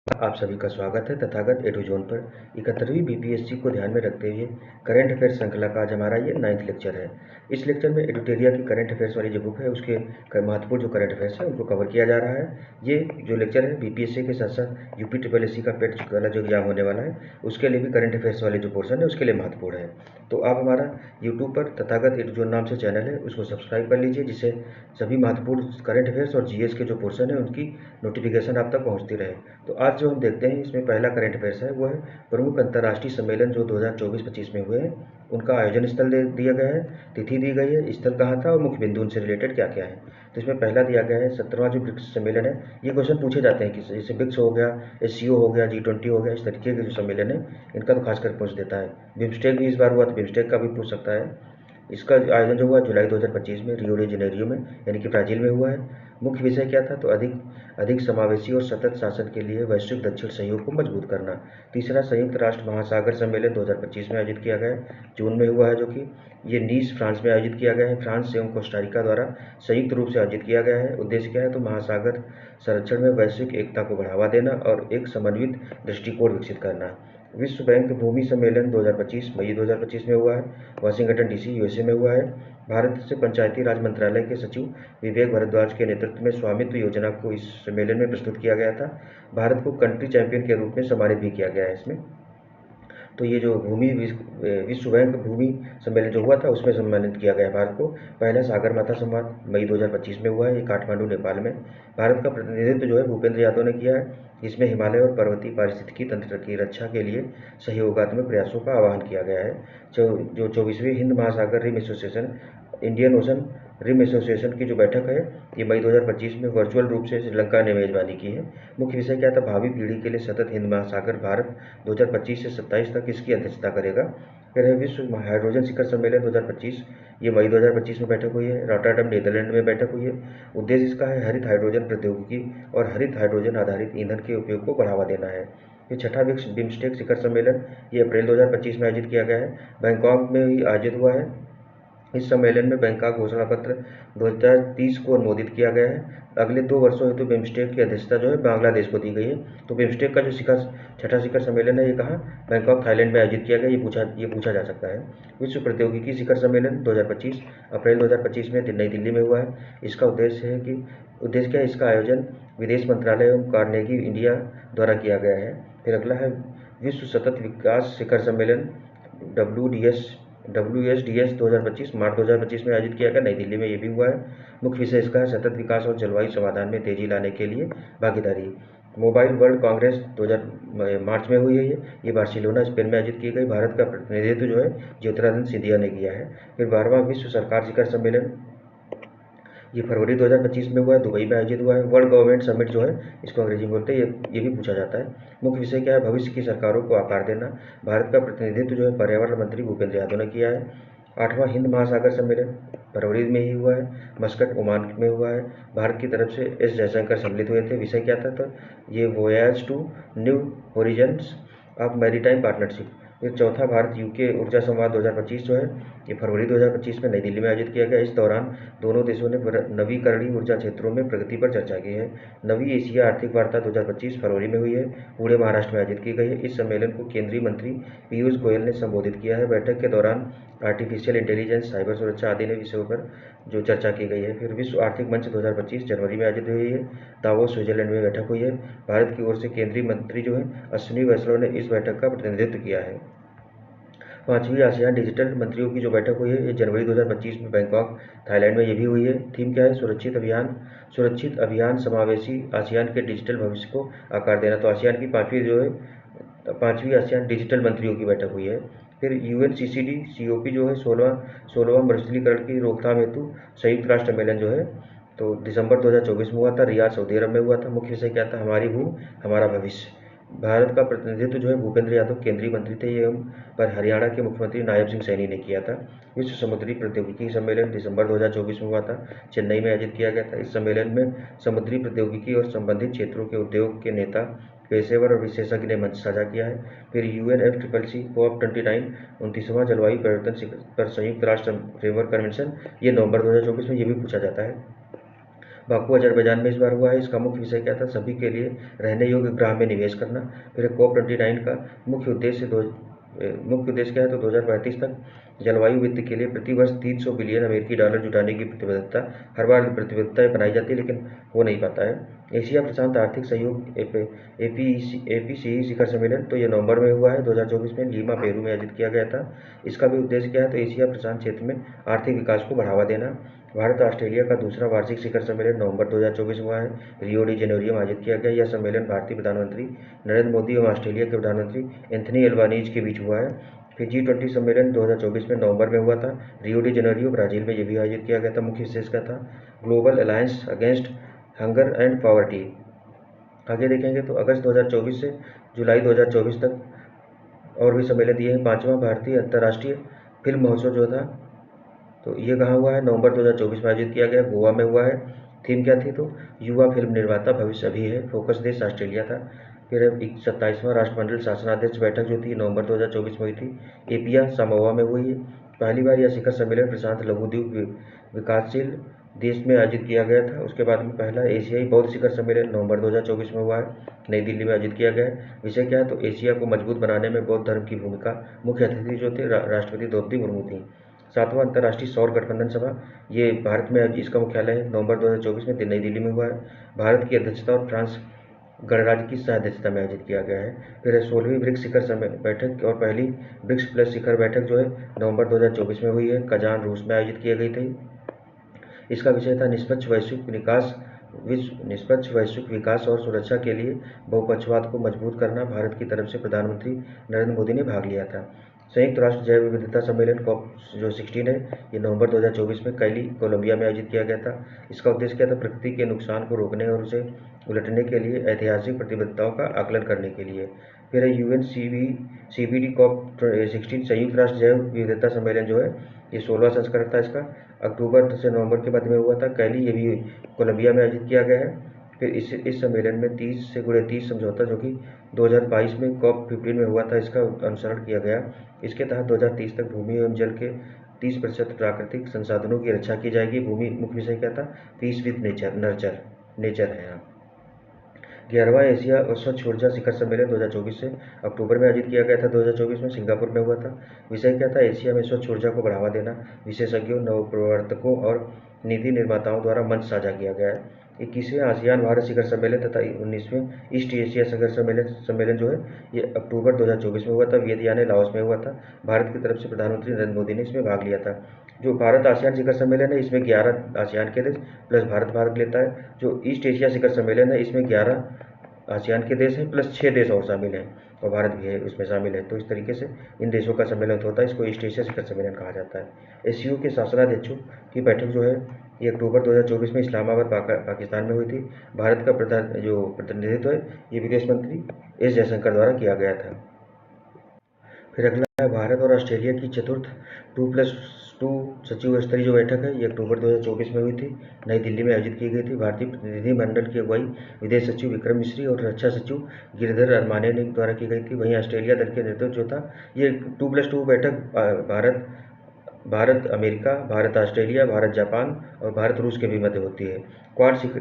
आप सभी का स्वागत है तथागत एडुजोन पर 71वीं बीपीएससी को ध्यान में रखते हुए करंट अफेयर्स श्रृंखला का आज हमारा ये 9th लेक्चर है। इस लेक्चर में एडुटेरिया की करंट अफेयर्स वाली जो बुक है उसके महत्वपूर्ण जो करंट अफेयर्स है उनको कवर किया जा रहा है। ये जो लेक्चर है बीपीएससी के साथ साथ यूपी ट्रिपल एससी का पेट वाला जो एग्जाम होने वाला है उसके लिए भी करंट अफेयर्स वाले जो पोर्सन है उसके लिए महत्वपूर्ण है। तो आप हमारा यूट्यूब पर तथागत एडुजोन नाम से चैनल है उसको सब्सक्राइब कर लीजिए, जिससे सभी महत्वपूर्ण करंट अफेयर्स और जीएस के जो पोर्सन है उनकी नोटिफिकेशन आप तक पहुंचती रहे। तो आज जो हम देखते हैं इसमें पहला करंट अफेयर्स है वो है प्रमुख अंतर्राष्ट्रीय सम्मेलन जो 2024-25 में हुए हैं उनका आयोजन स्थल दिया गया है, तिथि दी गई है, स्थल कहाँ था और मुख्य बिंदु उनसे रिलेटेड क्या क्या है। तो इसमें पहला दिया गया है 17वां जो ब्रिक्स सम्मेलन है। ये क्वेश्चन पूछे जाते हैं कि जैसे ब्रिक्स हो गया, एससीओ हो गया, G20 हो गया, इस तरीके के जो सम्मेलन है इनका तो खासकर पूछ देता है। बिम्स्टेक भी इस बार हुआ तो बिम्स्टेक का भी पूछ सकता है। इसका आयोजन जो हुआ जुलाई 2025 में रियो डी जेनेरियो में यानी कि ब्राज़ील में हुआ है। मुख्य विषय क्या था तो अधिक समावेशी और सतत शासन के लिए वैश्विक दक्षिण सहयोग को मजबूत करना। तीसरा संयुक्त राष्ट्र महासागर सम्मेलन 2025 में आयोजित किया गया है, जून में हुआ है, जो कि ये नीस फ्रांस में आयोजित किया गया है। फ्रांस एवं कोस्टारिका द्वारा संयुक्त रूप से आयोजित किया गया है। उद्देश्य क्या है तो महासागर संरक्षण में वैश्विक एकता को बढ़ावा देना और एक समन्वित दृष्टिकोण विकसित करना। विश्व बैंक भूमि सम्मेलन 2025 मई 2025 में हुआ है, वाशिंगटन डीसी यूएसए में हुआ है। भारत से पंचायती राज मंत्रालय के सचिव विवेक भारद्वाज के नेतृत्व में स्वामित्व योजना को इस सम्मेलन में प्रस्तुत किया गया था। भारत को कंट्री चैंपियन के रूप में सम्मानित भी किया गया है इसमें। तो ये जो विश्व बैंक भूमि सम्मेलन जो हुआ था उसमें सम्मानित किया गया भारत को। पहला सागर माथा संवाद मई 2025 में हुआ है, ये काठमांडू नेपाल में। भारत का प्रतिनिधित्व जो है भूपेंद्र यादव ने किया है। इसमें हिमालय और पर्वतीय पारिस्थितिकी तंत्र की रक्षा के लिए सहयोगात्मक प्रयासों का आह्वान किया गया है। जो 24वीं हिंद महासागर rim association Indian Ocean rim association की जो बैठक है ये मई 2025 में वर्चुअल रूप से श्रीलंका ने मेजबानी की है। मुख्य विषय क्या था भावी पीढ़ी के लिए सतत हिंद महासागर, भारत 2025 से 27 तक इसकी अध्यक्षता करेगा। फिर है विश्व हाइड्रोजन शिखर सम्मेलन 2025, ये मई 2025 में बैठक हुई है, रॉटरडम नीदरलैंड में बैठक हुई है। उद्देश्य इसका है हरित हाइड्रोजन प्रौद्योगिकी और हरित हाइड्रोजन आधारित ईंधन के उपयोग को बढ़ावा देना है। ये छठा बिम्स्टेक शिखर सम्मेलन ये अप्रैल 2025 में आयोजित किया गया है, बैंकॉक में ही आयोजित हुआ है। इस सम्मेलन में बैंकॉक घोषणा पत्र 2030 को अनुमोदित किया गया है। अगले 2 वर्षों हेतु बिम्स्टेक की अध्यक्षता जो है बांग्लादेश को दी गई है। तो बिम्स्टेक का जो छठा शिखर सम्मेलन है ये कहाँ बैंकॉक थाईलैंड में आयोजित किया गया, ये पूछा जा सकता है। विश्व प्रौद्योगिकी शिखर सम्मेलन 2025 अप्रैल 2025 में नई दिल्ली में हुआ है। इसका उद्देश्य क्या है इसका आयोजन विदेश मंत्रालय एवं कार्नेगी इंडिया द्वारा किया गया है। फिर अगला है विश्व सतत विकास शिखर सम्मेलन WSDS 2025 मार्च 2025 में आयोजित किया गया, नई दिल्ली में ये भी हुआ है। मुख्य विषय इसका है सतत विकास और जलवायु समाधान में तेजी लाने के लिए भागीदारी। मोबाइल वर्ल्ड कांग्रेस 2000 मार्च में हुई है, ये बार्सिलोना स्पेन में आयोजित की गई। भारत का प्रतिनिधित्व जो है ज्योतिरादित्य सिंधिया ने किया है। फिर 12वां विश्व सरकार शिखर सम्मेलन ये फरवरी 2025 में हुआ है, दुबई में आयोजित हुआ है। वर्ल्ड गवर्नमेंट समिट जो है इसको अंग्रेजी में बोलते हैं, ये भी पूछा जाता है। मुख्य विषय क्या है भविष्य की सरकारों को आकार देना। भारत का प्रतिनिधित्व जो है पर्यावरण मंत्री भूपेंद्र यादव ने किया है। 8वां हिंद महासागर सम्मेलन फरवरी में ही हुआ है, मस्कट ओमान में हुआ है। भारत की तरफ से एस जयशंकर सम्मिलित हुए थे। विषय क्या था तो ये voyage to new horizons of maritime partnership. फिर चौथा भारत यूके ऊर्जा संवाद 2025 जो है ये फरवरी 2025 में नई दिल्ली में आयोजित किया गया। इस दौरान दोनों देशों ने नवीकरणीय ऊर्जा क्षेत्रों में प्रगति पर चर्चा की है। नवी एशिया आर्थिक वार्ता 2025 फरवरी में हुई है, पुणे महाराष्ट्र में आयोजित की गई है। इस सम्मेलन को केंद्रीय मंत्री पीयूष गोयल ने संबोधित किया है। बैठक के दौरान आर्टिफिशियल इंटेलिजेंस, साइबर सुरक्षा आदि विषयों पर जो चर्चा की गई है। फिर विश्व आर्थिक मंच 2025 जनवरी में आयोजित हुई है, दावोस स्विट्जरलैंड में बैठक हुई है। भारत की ओर से केंद्रीय मंत्री जो है अश्विनी वैष्णव ने इस बैठक का प्रतिनिधित्व किया है। 5वीं आसियान डिजिटल मंत्रियों की जो बैठक हुई है ये जनवरी 2025 में बैंकॉक थाईलैंड में ये भी हुई है। थीम क्या है सुरक्षित अभियान समावेशी आसियान के डिजिटल भविष्य को आकार देना। तो आसियान की पाँचवीं आसियान डिजिटल मंत्रियों की बैठक हुई है। फिर UNCCD COP जो है 16वां मरुस्थलीकरण की रोकथाम हेतु संयुक्त राष्ट्र सम्मेलन जो है तो दिसंबर 2024 में हुआ था, रियाद सऊदी अरब में हुआ था। मुख्य विषय क्या था हमारी भूमि हमारा भविष्य। भारत का प्रतिनिधित्व जो है भूपेंद्र यादव केंद्रीय मंत्री थे एवं पर हरियाणा के मुख्यमंत्री नायब सिंह सैनी ने किया था। विश्व समुद्री प्रौद्योगिकी सम्मेलन दिसंबर 2024 में हुआ था, चेन्नई में आयोजित किया गया था। इस सम्मेलन में समुद्री प्रौद्योगिकी और संबंधित क्षेत्रों के उद्योग के नेता, पेशेवर और विशेषज्ञ ने मंच साझा किया है। फिर UNFCCC COP29 29वां जलवायु परिवर्तन पर संयुक्त राष्ट्र फ्रेमवर्क कन्वेंशन ये नवंबर 2024 में ये भी पूछा जाता है। बाकू अजरबैजान में इस बार हुआ है। इसका मुख्य विषय क्या था? सभी के लिए रहने योग्य ग्राम में निवेश करना। फिर COP29 का मुख्य उद्देश्य क्या है? तो 2035 तक जलवायु वित्त के लिए प्रति वर्ष $300 बिलियन अमेरिकी डॉलर जुटाने की प्रतिबद्धता। हर बार प्रतिबद्धताएं बनाई जाती है लेकिन हो नहीं पाता है। एशिया प्रशांत आर्थिक सहयोग APEC शिखर सम्मेलन, तो ये नवंबर में हुआ है 2024 में, लीमा पेरू में आयोजित किया गया था। इसका भी उद्देश्य क्या है? तो एशिया प्रशांत क्षेत्र में आर्थिक विकास को बढ़ावा देना। भारत ऑस्ट्रेलिया का दूसरा वार्षिक शिखर सम्मेलन नवंबर 2024 में हुआ है, रियो डी जेनेरियो में आयोजित किया गया। यह सम्मेलन भारतीय प्रधानमंत्री नरेंद्र मोदी एवं ऑस्ट्रेलिया के प्रधानमंत्री एंथनी एल्बानीज के बीच हुआ है। फिर G20 सम्मेलन 2024 में नवंबर में हुआ था, रियो डी जेनेरियो ब्राजील में। ये भी आयोजित किया गया था। मुख्य विशेष क्या था? Global alliance against hunger and poverty. आगे देखेंगे तो अगस्त 2024 से जुलाई 2024 तक और भी सम्मेलन दिए हैं। 5वां भारतीय अंतर्राष्ट्रीय फिल्म महोत्सव जो था, तो ये कहाँ हुआ है? नवंबर 2024 में आयोजित किया गया, गोवा में हुआ है। थीम क्या थी? तो युवा फिल्म निर्माता भविष्य अभी है। फोकस देश ऑस्ट्रेलिया था। फिर 27वां राष्ट्रमंडल शासनाध्यक्ष बैठक जो थी नवंबर 2024 में हुई थी, एपिया सामोआ में हुई है। पहली बार यह शिखर सम्मेलन प्रशांत लघुद्वीप विकासशील देश में आयोजित किया गया था। उसके बाद में पहला एशियाई बौद्ध शिखर सम्मेलन नवंबर 2024 में हुआ है, नई दिल्ली में आयोजित किया गया है। विषय क्या है? तो एशिया को मजबूत बनाने में बौद्ध धर्म की भूमिका। मुख्य अतिथि जो थे राष्ट्रपति द्रौपदी मुर्मू थी। 7वां अंतर्राष्ट्रीय सौर गठबंधन सभा, ये भारत में इसका मुख्यालय है, नवंबर 2024 में नई दिल्ली में हुआ है। भारत की अध्यक्षता और फ्रांस गणराज्य की सह अध्यक्षता में आयोजित किया गया है। फिर 16वीं ब्रिक्स शिखर बैठक और पहली ब्रिक्स प्लस शिखर बैठक जो है नवंबर 2024 में हुई है, कजान रूस में आयोजित की गई थी। इसका विषय था निष्पक्ष वैश्विक विकास और सुरक्षा के लिए बहुपक्षवाद को मजबूत करना। भारत की तरफ से प्रधानमंत्री नरेंद्र मोदी ने भाग लिया था। संयुक्त राष्ट्र जैव विविधता सम्मेलन जो 16 है, ये नवंबर 2024 में कैली कोलंबिया में आयोजित किया गया था। इसका उद्देश्य क्या था? प्रकृति के नुकसान को रोकने और उसे उलटने के लिए ऐतिहासिक प्रतिबद्धताओं का आकलन करने के लिए। फिर है UNCBD COP16 संयुक्त राष्ट्र जैव विविधता सम्मेलन जो है, ये 16वां संस्करण था इसका, अक्टूबर से नवंबर के मध्य में हुआ था। कैली, ये भी कोलंबिया में आयोजित किया गया है। फिर इस सम्मेलन में 30 से गुणे 30 समझौता जो कि 2022 में COP15 में हुआ था, इसका अनुसरण किया गया। इसके तहत 2030 तक भूमि एवं जल के 30% प्राकृतिक संसाधनों की रक्षा की जाएगी। भूमि मुख्य विषय क्या था? पीस विद नेचर है यहाँ। 11वां एशिया और स्वच्छ ऊर्जा शिखर सम्मेलन 2024 से अक्टूबर में आयोजित किया गया था। 2024 में सिंगापुर में हुआ था। विषय क्या था? एशिया में स्वच्छ ऊर्जा को बढ़ावा देना। विशेषज्ञों, नवप्रवर्तकों और नीति निर्माताओं द्वारा मंच साझा किया गया है। 21वें आसियान भारत शिखर सम्मेलन तथा 19वें ईस्ट एशिया शिखर सम्मेलन जो है, ये अक्टूबर 2024 में हुआ था, वियतनाम लाओस में हुआ था। भारत की तरफ से प्रधानमंत्री नरेंद्र मोदी ने इसमें भाग लिया था। जो भारत आसियान शिखर सम्मेलन है, इसमें 11 आसियान के देश प्लस भारत भाग लेता है। जो ईस्ट एशिया शिखर सम्मेलन है, इसमें 11 आसियान के देश हैं प्लस 6 देश और शामिल हैं, और भारत भी है उसमें शामिल है। तो इस तरीके से इन देशों का सम्मेलन होता है, इसको ईस्ट एशिया शिखर सम्मेलन कहा जाता है। SCO के शासनाध्यक्षों की बैठक जो है, ये अक्टूबर 2024 में इस्लामाबाद पाकिस्तान में हुई थी। भारत का प्रतिनिधित्व है, ये विदेश मंत्री S जयशंकर द्वारा किया गया था। फिर अगला है भारत और ऑस्ट्रेलिया की चतुर्थ 2+2 सचिव स्तरीय जो बैठक है, ये अक्टूबर 2024 में हुई थी, नई दिल्ली में आयोजित की गई थी। भारतीय प्रतिनिधिमंडल की अगुवाई विदेश सचिव विक्रम मिश्री और रक्षा सचिव गिरिधर अरमाने ने द्वारा की गई थी। वहीं ऑस्ट्रेलिया दल के नेतृत्व जो था, ये 2+2 बैठक Bharat America, Bharat Australia, Bharat Japan और भारत रूस के भी मध्य होती है।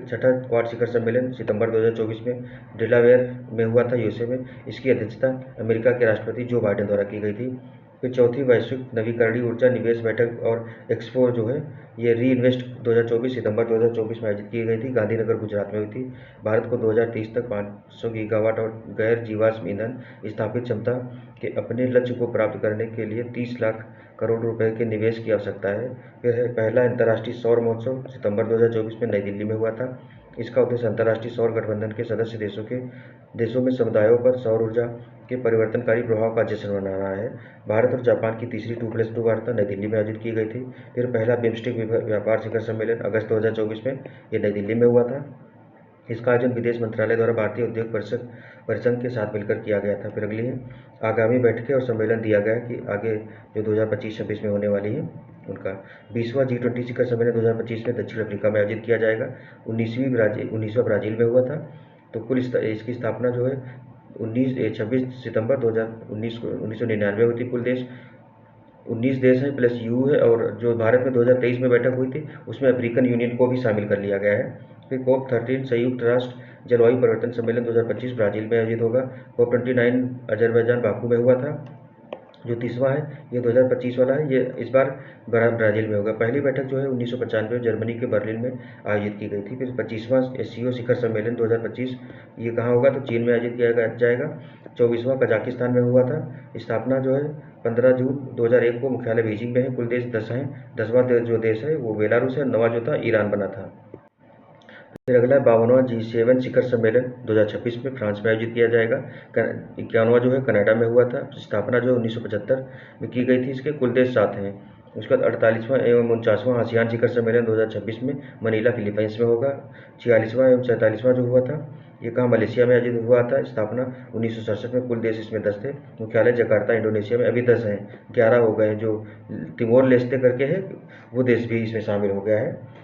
छठा क्वाड शिखर सम्मेलन सितंबर 2024 में डेलावेयर में हुआ था, USA में। इसकी अध्यक्षता अमेरिका के राष्ट्रपति जो बाइडेन द्वारा की गई थी। फिर चौथी वैश्विक नवीकरणीय ऊर्जा निवेश बैठक और एक्सपो जो है, ये री इन्वेस्ट 2024 सितंबर 2024 में आयोजित की गई थी, गांधीनगर गुजरात में हुई थी। भारत को 2030 तक 500 गीगावाट और गैर जीवाश्म ईंधन स्थापित क्षमता के अपने लक्ष्य को प्राप्त करने के लिए 30 लाख करोड़ रुपए के निवेश की आवश्यकता है। फिर है पहला अंतर्राष्ट्रीय सौर महोत्सव सितंबर 2024 में नई दिल्ली में हुआ था। इसका उद्देश्य अंतर्राष्ट्रीय सौर गठबंधन के सदस्य देशों में समुदायों पर सौर ऊर्जा के परिवर्तनकारी प्रभाव का जश्न मनाना है। भारत और जापान की तीसरी 2+2 वार्ता नई दिल्ली में आयोजित की गई थी। फिर पहला बिम्स्टेक व्यापार शिखर सम्मेलन अगस्त 2024 में ये नई दिल्ली में हुआ था। इसका आयोजन विदेश मंत्रालय द्वारा भारतीय उद्योग परिसंघ के साथ मिलकर किया गया था। फिर अगली है आगामी बैठकें और सम्मेलन दिया गया कि आगे जो 2025-26 में होने वाली है उनका 20वां G20 शिखर सम्मेलन 2025 में दक्षिण अफ्रीका में आयोजित किया जाएगा। 19वां ब्राजील में हुआ था। तो कुल इसकी स्थापना जो है 26 सितंबर 1999 हुई थी। कुल देश 19 देश हैं प्लस EU है, और जो भारत में 2023 में बैठक हुई थी उसमें अफ्रीकन यूनियन को भी शामिल कर लिया गया है। फिर COP13 संयुक्त राष्ट्र जलवायु परिवर्तन सम्मेलन 2025 ब्राज़ील में आयोजित होगा। COP29 अजरबैजान बाकू में हुआ था, जो 30वां है, ये 2025 वाला है, ये इस बार ब्राज़ील में होगा। पहली बैठक जो है 1995 में जर्मनी के बर्लिन में आयोजित की गई थी। फिर 25वां SCO शिखर सम्मेलन 2025 ये कहाँ होगा, तो चीन में आयोजित किया जाएगा। 24वां कजाकिस्तान में हुआ था। स्थापना जो है 15 जून 2001 को, मुख्यालय बीजिंग में है। कुल देश 10 हैं। 10वां जो देश है वो बेलारूस है, 9वां जो था ईरान बना था। फिर अगला 52वां G7 शिखर सम्मेलन 2026 में फ्रांस में आयोजित किया जाएगा। 51वां जो है कनाडा में हुआ था। स्थापना जो 1975 में की गई थी। इसके कुल देश 7 हैं। उसके बाद 48वां एवं 49वां आसियान शिखर सम्मेलन 2026 में मनीला फिलीपींस में होगा। 46वां एवं 47वां जो हुआ था ये कहाँ, मलेशिया में आयोजित हुआ था। स्थापना 1967 में। कुल देश इसमें 10 थे। मुख्यालय जकार्ता इंडोनेशिया में। अभी 10 हैं, 11 हो गए हैं। जो तिमोर लेस्ते करके है वो देश भी इसमें शामिल हो गया है।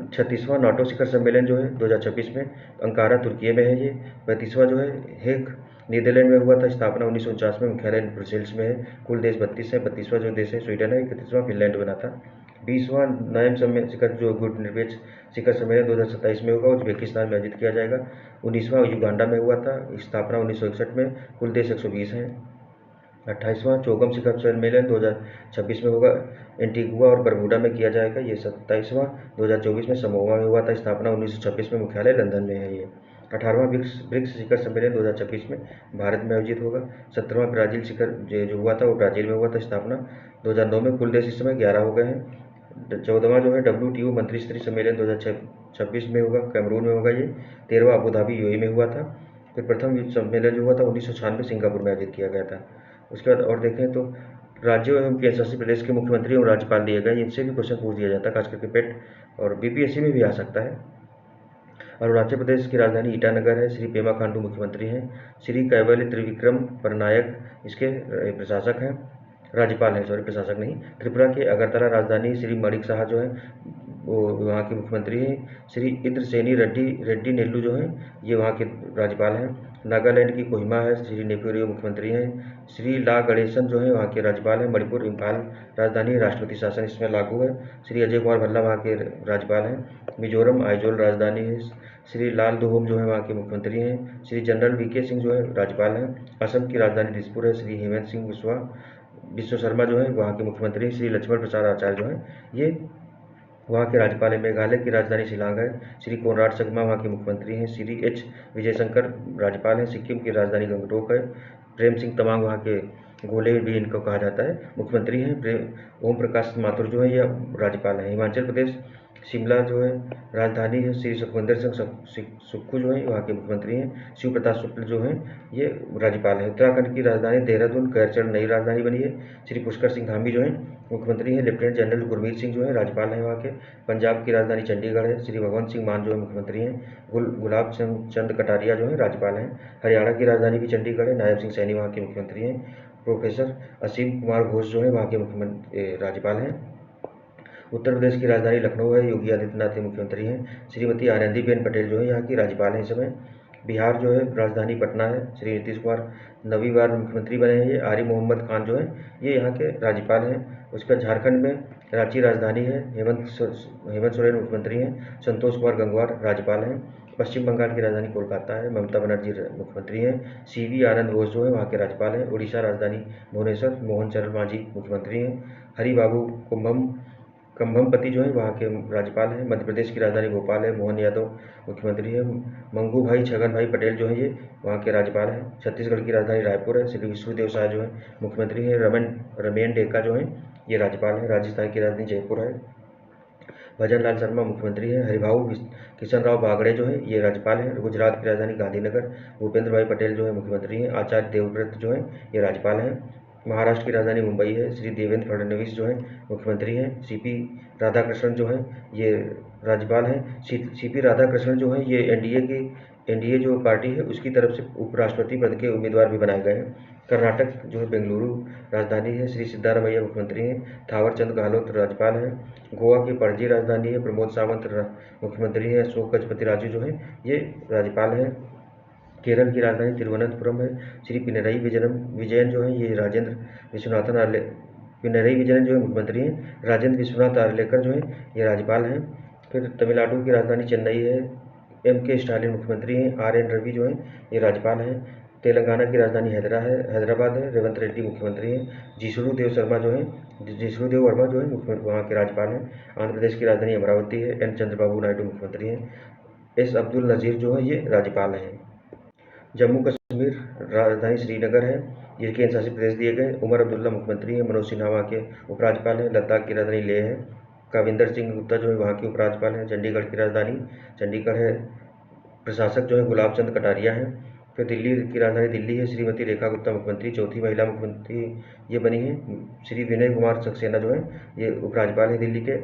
36वां नाटो शिखर सम्मेलन जो है 2026 में अंकारा तुर्की में है। ये 35वां जो है हेग नीदरलैंड में हुआ था। स्थापना 1949 में। मुख्यालय ब्रुसेल्स में है। कुल देश 32 है। 32वां जो देश है स्वीडन है। 31वां फिनलैंड बना था। 20वां नायम शिखर जो गुटनिरपेक्ष शिखर सम्मेलन 2027 में होगा, उज्बेकिस्तान में आयोजित किया जाएगा। 19वां युगांडा में हुआ था। स्थापना 1961 में। कुल देश 120 हैं। 28वां चोगम शिखर सम्मेलन 2026 में होगा, एंटीगुआ और बरमूडा में किया जाएगा। ये 27वां 2024 में समोआ में हुआ था। स्थापना 1926 में। मुख्यालय लंदन में है। ये 18वां ब्रिक्स शिखर सम्मेलन 2026 में भारत में आयोजित होगा। 17वां ब्राज़ील शिखर जो हुआ था वो ब्राज़ील में हुआ था। स्थापना 2009 में। कुल देश इस समय 11 हो गए हैं। 14वां जो है WTO मंत्रिस्तरीय सम्मेलन 2026 में होगा, कैमरून में होगा। ये 13वां अबू धाबी UAE में हुआ था। फिर प्रथम विश्व सम्मेलन जो हुआ था 1996 सिंगापुर में आयोजित किया गया था। उसके बाद और देखें तो राज्यों एवं केंद्रशासित प्रदेश के मुख्यमंत्री एवं राज्यपाल दिए गए। इनसे भी क्वेश्चन पूछ दिया जाता है, खासकर पेट और BPSC में भी आ सकता है। अरुणाचल प्रदेश की राजधानी ईटानगर है। श्री पेमा खांडू मुख्यमंत्री हैं। श्री कैवल्य त्रिविक्रम परनायक इसके प्रशासक हैं, राज्यपाल हैं, सॉरी प्रशासक नहीं। त्रिपुरा के अगरतला राजधानी श्री मणिक शाह जो हैं वो वहाँ के मुख्यमंत्री हैं। श्री इंद्रसेनी रेड्डी नेल्लू जो हैं ये वहाँ के राज्यपाल हैं। नागालैंड की कोहिमा है, श्री नेपी रियो मुख्यमंत्री हैं। श्री ला गणेशन जो है वहाँ के राज्यपाल हैं। मणिपुर इम्फाल राजधानी, राष्ट्रपति शासन इसमें लागू है। श्री अजय कुमार भल्ला वहाँ के राज्यपाल हैं। मिजोरम आइजोल राजधानी है। श्री लाल दुहोम जो है वहाँ के मुख्यमंत्री हैं। श्री जनरल VK सिंह जो है राज्यपाल हैं। असम की राजधानी दिसपुर है। श्री हेमंत सिंह विश्व शर्मा जो है वहाँ के मुख्यमंत्री हैं। श्री लक्ष्मण प्रसाद आचार्य जो हैं ये वहाँ के राज्यपाल हैं। मेघालय की राजधानी शिलांग है। श्री कोनराड संगमा वहाँ के मुख्यमंत्री हैं। श्री H विजयशंकर राज्यपाल हैं। सिक्किम की राजधानी गंगटोक है। प्रेम सिंह तमांग वहाँ के गोले भी इनको कहा जाता है, मुख्यमंत्री हैं। ओम प्रकाश माथुर जो है यह राज्यपाल हैं। हिमाचल प्रदेश शिमला जो है राजधानी है। श्री सुखविंदर सिंह सुक्खू जो है वहाँ के मुख्यमंत्री हैं। शिव प्रताप शुक्ल जो हैं ये राज्यपाल हैं। उत्तराखंड की राजधानी देहरादून गैरचरण नई राजधानी बनी है। श्री पुष्कर सिंह धामी जो हैं मुख्यमंत्री हैं। लेफ्टिनेंट जनरल गुरमीत सिंह जो है राज्यपाल हैं वहाँ के। पंजाब की राजधानी चंडीगढ़ है। श्री भगवंत सिंह मान जो है मुख्यमंत्री हैं। गुलाब चंद कटारिया जो है राज्यपाल हैं। हरियाणा की राजधानी भी चंडीगढ़ है। नायब सिंह सैनी वहाँ के मुख्यमंत्री हैं। प्रोफेसर असीम कुमार घोष जो है वहाँ के राज्यपाल हैं। उत्तर प्रदेश की राजधानी लखनऊ है। योगी आदित्यनाथ के मुख्यमंत्री हैं। श्रीमती आनंदीबेन पटेल जो है यहाँ की राज्यपाल हैं इस समय। बिहार जो है राजधानी पटना है। श्री नीतीश कुमार 9वीं बार मुख्यमंत्री बने हैं। ये आरिफ मोहम्मद खान जो हैं ये यहाँ के राज्यपाल हैं। उसके बाद झारखंड में रांची राजधानी है। हेमंत सोरेन मुख्यमंत्री हैं। संतोष कुमार गंगवार राज्यपाल हैं। पश्चिम बंगाल की राजधानी कोलकाता है। ममता बनर्जी मुख्यमंत्री हैं। CV आनंद बोस जो है वहाँ के राज्यपाल हैं। उड़ीसा राजधानी भुवनेश्वर, मोहन चरण मांझी मुख्यमंत्री हैं। हरिबाबू कंभमपति जो है वहाँ के राज्यपाल हैं। मध्य प्रदेश की राजधानी भोपाल है। मोहन यादव मुख्यमंत्री हैं। मंगू भाई छगन भाई पटेल जो है ये वहाँ के राज्यपाल हैं। छत्तीसगढ़ की राजधानी रायपुर है। श्री विष्णुदेव साय जो है मुख्यमंत्री हैं। रमेन डेका जो हैं ये राज्यपाल हैं। राजस्थान की राजधानी जयपुर है। भजन लाल शर्मा मुख्यमंत्री हैं। हरिभाऊ किशन राव बागड़े जो है ये राज्यपाल हैं। गुजरात की राजधानी गांधीनगर, भूपेंद्र भाई पटेल जो है मुख्यमंत्री हैं। आचार्य देवव्रत जो है ये राज्यपाल हैं। महाराष्ट्र की राजधानी मुंबई है। श्री देवेंद्र फडणवीस जो हैं मुख्यमंत्री हैं। CP राधाकृष्णन जो हैं ये राज्यपाल हैं। CP राधाकृष्णन जो हैं ये NDA जो पार्टी है उसकी तरफ से उपराष्ट्रपति पद के उम्मीदवार भी बनाए गए हैं। कर्नाटक जो है बेंगलुरु राजधानी है। श्री सिद्धारमैया मुख्यमंत्री हैं। थावर चंद गहलोत राज्यपाल हैं। गोवा की पणजी राजधानी है। प्रमोद सावंत मुख्यमंत्री हैं। अशोक गजपति राजू जो हैं ये राज्यपाल हैं। केरल की राजधानी तिरुवनंतपुरम है। श्री पिनरई विजयन जो है ये पिनरई विजयन जो है मुख्यमंत्री हैं। राजेंद्र विश्वनाथ आर्लेकर जो है ये राज्यपाल हैं। फिर तमिलनाडु की राजधानी चेन्नई है। के स्टालिन मुख्यमंत्री हैं। RN रवि जो हैं ये राज्यपाल हैं। तेलंगाना की राजधानी हैदराबाद है। रेवंत रेड्डी मुख्यमंत्री हैं। जिष्णु देव वर्मा जो हैं वहाँ के राज्यपाल हैं। आंध्र प्रदेश की राजधानी अमरावती है। N चंद्रबाबू नायडू मुख्यमंत्री हैं। S अब्दुल नज़ीर जो है ये राज्यपाल हैं। जम्मू कश्मीर राजधानी श्रीनगर है। ये केंद्र शासित प्रदेश दिए गए। उमर अब्दुल्ला मुख्यमंत्री हैं। मनोज सिन्हा वहाँ के उपराज्यपाल हैं। लद्दाख की राजधानी लेह है। काविंदर सिंह गुप्ता जो है वहाँ के उपराज्यपाल हैं। चंडीगढ़ की राजधानी चंडीगढ़ है। प्रशासक जो है गुलाब चंद कटारिया हैं। फिर दिल्ली की राजधानी दिल्ली है। श्रीमती रेखा गुप्ता मुख्यमंत्री, चौथी महिला मुख्यमंत्री ये बनी है। श्री विनय कुमार सक्सेना जो है ये उपराज्यपाल हैं दिल्ली के।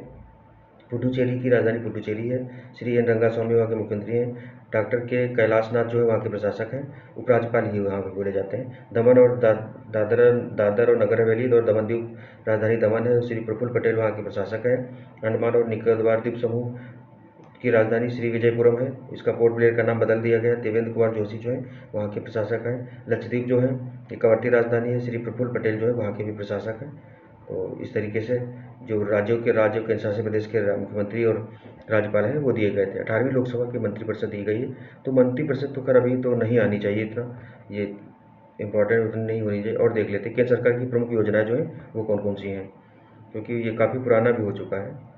पुडुचेरी की राजधानी पुडुचेरी है। श्री N रंगास्वामी वहाँ के मुख्यमंत्री हैं। डॉक्टर के कैलाशनाथ जो है वहाँ के प्रशासक हैं। उपराज्यपाल ही वहाँ पे बोले जाते हैं। दमन और दादर और नगर हवेली और दमन द्वीप राजधानी दमन है। श्री प्रफुल्ल पटेल वहाँ के प्रशासक हैं। अंडमान और निकोबार द्वीप समूह की राजधानी श्री विजयपुरम है। इसका पोर्ट ब्लेयर का नाम बदल दिया गया है। देवेंद्र कुमार जोशी जो है वहाँ के प्रशासक हैं। लक्षद्वीप जो है ये कवरती राजधानी है। श्री प्रफुल्ल पटेल जो है वहाँ के भी प्रशासक हैं। तो इस तरीके से जो राज्यों केंद्र शासित प्रदेश के मुख्यमंत्री और राज्यपाल हैं वो दिए गए थे। 18वीं लोकसभा की मंत्रिपरिषद दी गई है। तो मंत्रिपरिषद तो खैर अभी तो नहीं आनी चाहिए, इतना ये इंपॉर्टेंट नहीं होनी चाहिए। और देख लेते हैं केंद्र सरकार की प्रमुख योजनाएं जो हैं वो कौन कौन सी हैं, क्योंकि ये काफ़ी पुराना भी हो चुका है।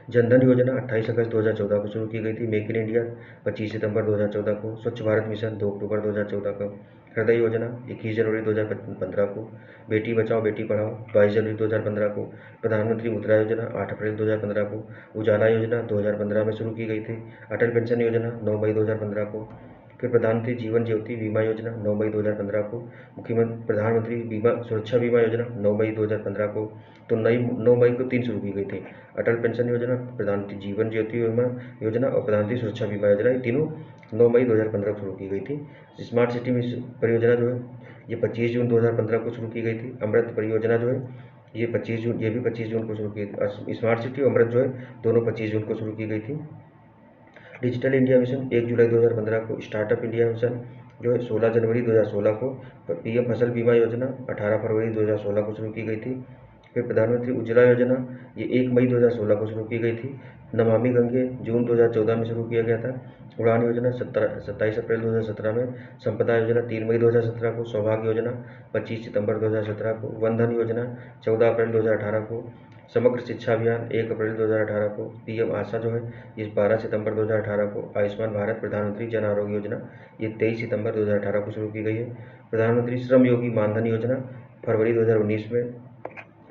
जनधन योजना 28 अगस्त 2014 को शुरू की गई थी। मेक इन इंडिया 25 सितंबर 2014 को। स्वच्छ भारत मिशन 2 अक्टूबर 2014 को। हृदय योजना 21 जनवरी 2015 को। बेटी बचाओ बेटी पढ़ाओ 22 जनवरी 2015 को। प्रधानमंत्री मुद्रा योजना 8 अप्रैल 2015 को। उजाला योजना 2015 में शुरू की गई थी। अटल पेंशन योजना 9 मई 2015 को। फिर प्रधानमंत्री जीवन ज्योति बीमा योजना 9 मई 2015 को। प्रधानमंत्री सुरक्षा बीमा योजना 9 मई 2015 को। तो 9 मई को 3 शुरू की गई थी। अटल पेंशन योजना, प्रधानमंत्री जीवन ज्योति बीमा योजना और प्रधानमंत्री सुरक्षा बीमा योजना, ये तीनों 9 मई 2015 को शुरू की गई थी। स्मार्ट सिटी परियोजना जो है ये 25 जून 2015 को शुरू की गई थी। अमृत परियोजना जो है ये भी 25 जून को शुरू की गई। स्मार्ट सिटी और अमृत जो है दोनों 25 जून को शुरू की गई थी। डिजिटल इंडिया मिशन 1 जुलाई 2015 को। स्टार्टअप इंडिया मिशन जो है 16 जनवरी 2016 को। PM फसल बीमा योजना 18 फरवरी 2016 को शुरू की गई थी। फिर प्रधानमंत्री उज्ज्वला योजना ये 1 मई 2016 को शुरू की गई थी। नमामि गंगे जून 2014 में शुरू किया गया था। उड़ान योजना 27 अप्रैल 2017 में। संपदा योजना 3 मई 2017 को। सौभाग्य योजना 25 सितंबर 2017 को। वन धन योजना 14 अप्रैल 2018 को। समग्र शिक्षा अभियान 1 अप्रैल 2018 को। PM आशा जो है ये 12 सितंबर 2018 को। आयुष्मान भारत प्रधानमंत्री जन आरोग्य योजना ये 23 सितंबर 2018 को शुरू की गई है। प्रधानमंत्री श्रम योगी मानधन योजना फरवरी 2019 में।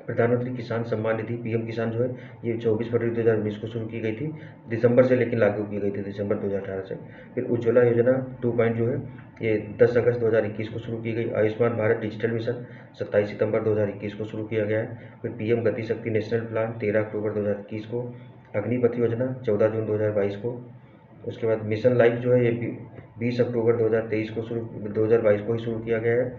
प्रधानमंत्री किसान सम्मान निधि PM किसान जो है ये 24 फरवरी 2019 को शुरू की गई थी। दिसंबर से लेकिन लागू की गई थी, दिसंबर 2018 से। फिर उज्ज्वला योजना 2 जो है ये 10 अगस्त 2021 को शुरू की गई। आयुष्मान भारत डिजिटल मिशन 27 सितंबर 2021 को शुरू किया गया है। फिर PM गति शक्ति नेशनल प्लान 13 अक्टूबर 2021 को। अग्निपथ योजना 14 जून 2022 को। उसके बाद मिशन लाइफ जो है ये 20 अक्टूबर 2022 को ही शुरू किया गया है।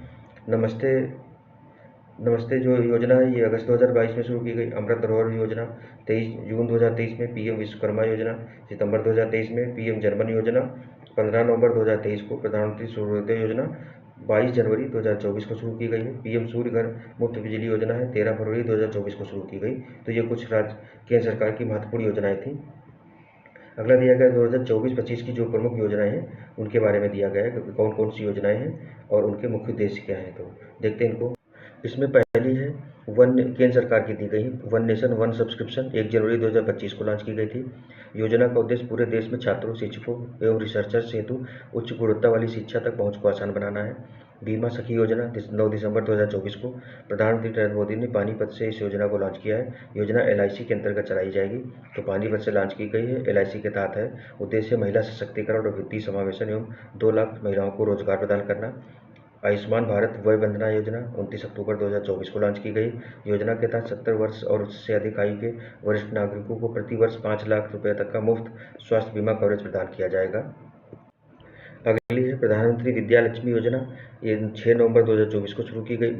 नमस्ते जो योजना है ये अगस्त 2022 में शुरू की गई। अमृत धरोहर योजना 23 जून 2023 में। PM विश्वकर्मा योजना सितंबर 2023 में। PM जनमन योजना 15 नवंबर 2023 को। प्रधानमंत्री सूर्योदय योजना 22 जनवरी 2024 को शुरू की गई है। PM सूर्य घर मुफ्त बिजली योजना है 13 फरवरी 2024 को शुरू की गई। तो ये कुछ केंद्र सरकार की महत्वपूर्ण योजनाएं थी। अगला दिया गया 2024-25 की जो प्रमुख योजनाएं हैं उनके बारे में दिया गया है कि कौन कौन सी योजनाएं हैं और उनके मुख्य उद्देश्य क्या हैं। तो देखते हैं इनको। इसमें पहली है केंद्र सरकार की दी गई वन नेशन वन सब्सक्रिप्शन 1 जनवरी 2025 को लॉन्च की गई थी। योजना का उद्देश्य पूरे देश में छात्रों, शिक्षकों एवं रिसर्चर्स हेतु उच्च गुणवत्ता वाली शिक्षा तक पहुंच को आसान बनाना है। बीमा सखी योजना 9 दिसंबर 2024 को प्रधानमंत्री नरेंद्र मोदी ने पानीपत से इस योजना को लॉन्च किया है। योजना LIC के अंतर्गत चलाई जाएगी। तो पानीपत से लॉन्च की गई है, LIC के तहत है। उद्देश्य महिला सशक्तिकरण और वित्तीय समावेशन एवं 2 लाख महिलाओं को रोजगार प्रदान करना। आयुष्मान भारत वय वंदना योजना 29 अक्टूबर 2024 को लॉन्च की गई। योजना के तहत 70 वर्ष और उससे अधिक आयु के वरिष्ठ नागरिकों को प्रति वर्ष 5 लाख रुपए तक का मुफ्त स्वास्थ्य बीमा कवरेज प्रदान किया जाएगा। अगली है प्रधानमंत्री विद्या लक्ष्मी योजना। ये 6 नवंबर 2024 को शुरू की गई,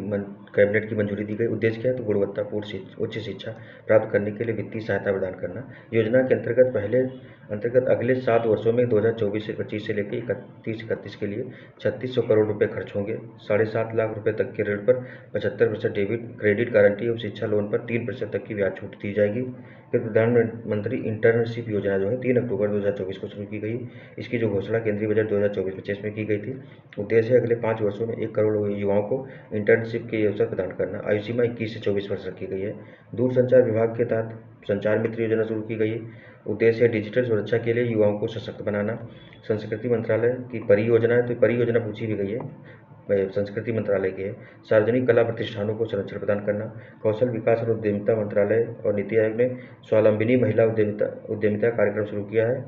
कैबिनेट की मंजूरी दी गई। उद्देश्य क्या है? तो गुणवत्तापूर्ण उच्च शिक्षा प्राप्त करने के लिए वित्तीय सहायता प्रदान करना। योजना के अंतर्गत अगले 7 वर्षों में 2024 से 25 से लेकर 31 के लिए 3600 करोड़ रुपए खर्च होंगे। 7.5 लाख रुपए तक के ऋण पर 75% डेबिट क्रेडिट गारंटी और शिक्षा लोन पर 3% तक की ब्याज छूट दी जाएगी। फिर प्रधानमंत्री इंटर्नशिप योजना जो है 3 अक्टूबर 2024 को शुरू की गई। इसकी जो घोषणा केंद्रीय बजट 2024-25 में की गई थी। उद्देश्य है अगले 5 वर्षों में 1 करोड़ युवाओं को इंटर्नशिप के अवसर प्रदान करना। आयु सीमा 21 से 24 वर्ष रखी गई है। दूरसंचार विभाग के तहत संचार मित्र योजना शुरू की गई है। उद्देश्य है डिजिटल सुरक्षा के लिए युवाओं को सशक्त बनाना। संस्कृति मंत्रालय की परियोजना है, तो परियोजना पूछी भी गई है, संस्कृति मंत्रालय की है। सार्वजनिक कला प्रतिष्ठानों को संरक्षण प्रदान करना। कौशल विकास और उद्यमिता मंत्रालय और नीति आयोग ने स्वावलंबनी महिला उद्यमिता कार्यक्रम शुरू किया है।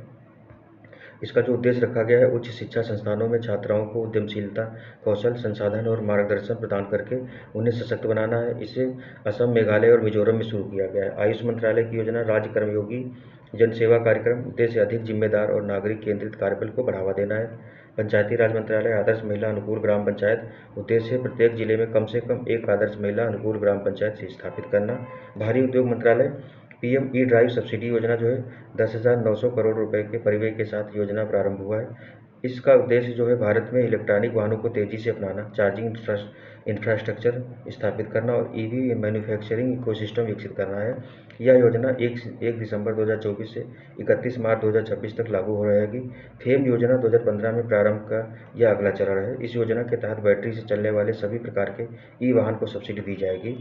इसका जो उद्देश्य रखा गया है, उच्च शिक्षा संस्थानों में छात्राओं को उद्यमशीलता, कौशल, संसाधन और मार्गदर्शन प्रदान करके उन्हें सशक्त बनाना है। इसे असम, मेघालय और मिजोरम में शुरू किया गया है। आयुष मंत्रालय की योजना राज्य कर्मयोगी जन सेवा कार्यक्रम। उद्देश्य अधिक जिम्मेदार और नागरिक केंद्रित कार्यबल को बढ़ावा देना है। पंचायती राज मंत्रालय आदर्श महिला अनुकूल ग्राम पंचायत। उद्देश्य है प्रत्येक जिले में कम से कम एक आदर्श महिला अनुकूल ग्राम पंचायत स्थापित करना। भारी उद्योग मंत्रालय पीएम ई ड्राइव सब्सिडी योजना जो है 10,900 करोड़ रुपए के परिव्यय के साथ योजना प्रारंभ हुआ है। इसका उद्देश्य जो है भारत में इलेक्ट्रॉनिक वाहनों को तेजी से अपनाना, चार्जिंग इंफ्रास्ट्रक्चर स्थापित करना और ईवी मैन्युफैक्चरिंग इकोसिस्टम विकसित करना है। यह योजना 1 दिसंबर 2024 से 31 मार्च 2026 तक लागू हो रहेगी। फेम योजना 2015 में प्रारंभ का यह अगला चरण है। इस योजना के तहत बैटरी से चलने वाले सभी प्रकार के ई वाहन को सब्सिडी दी जाएगी।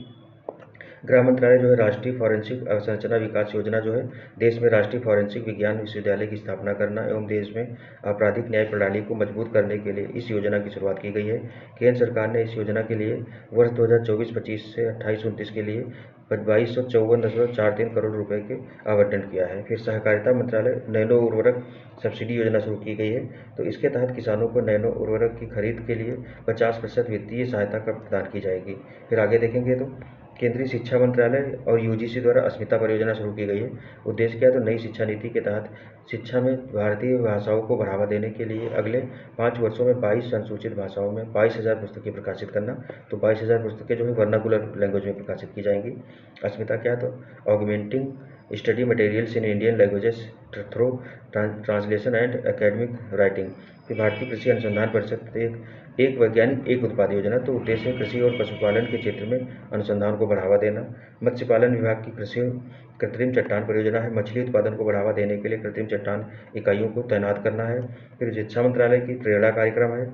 गृह मंत्रालय जो है राष्ट्रीय फॉरेंसिक अवसंरचना विकास योजना जो है देश में राष्ट्रीय फॉरेंसिक विज्ञान विश्वविद्यालय की स्थापना करना एवं देश में आपराधिक न्याय प्रणाली को मजबूत करने के लिए इस योजना की शुरुआत की गई है। केंद्र सरकार ने इस योजना के लिए वर्ष 2024-25 से 28-29 के लिए 2254.43 करोड़ रुपए के आवंटन किया है। फिर सहकारिता मंत्रालय नैनो उर्वरक सब्सिडी योजना शुरू की गई है। तो इसके तहत किसानों को नैनो उर्वरक की खरीद के लिए 50% वित्तीय सहायता प्रदान की जाएगी। फिर आगे देखेंगे तो केंद्रीय शिक्षा मंत्रालय और यूजीसी द्वारा अस्मिता परियोजना शुरू की गई है। उद्देश्य क्या है? तो नई शिक्षा नीति के तहत शिक्षा में भारतीय भाषाओं को बढ़ावा देने के लिए अगले 5 वर्षों में 22 अनुसूचित भाषाओं में 22,000 पुस्तकें प्रकाशित करना। तो 22,000 पुस्तकें जो है वर्नाकुलर लैंग्वेज में प्रकाशित की जाएंगी। अस्मिता क्या है? तो augmenting study materials in Indian languages through translation and academic writing. फिर भारतीय कृषि अनुसंधान परिषद एक वैज्ञानिक एक उत्पाद योजना। तो उद्देश्य है कृषि और पशुपालन के क्षेत्र में अनुसंधान को बढ़ावा देना। मत्स्य पालन विभाग की कृत्रिम चट्टान परियोजना है। मछली उत्पादन को बढ़ावा देने के लिए कृत्रिम चट्टान इकाइयों को तैनात करना है। फिर शिक्षा मंत्रालय की प्रेरणा कार्यक्रम है।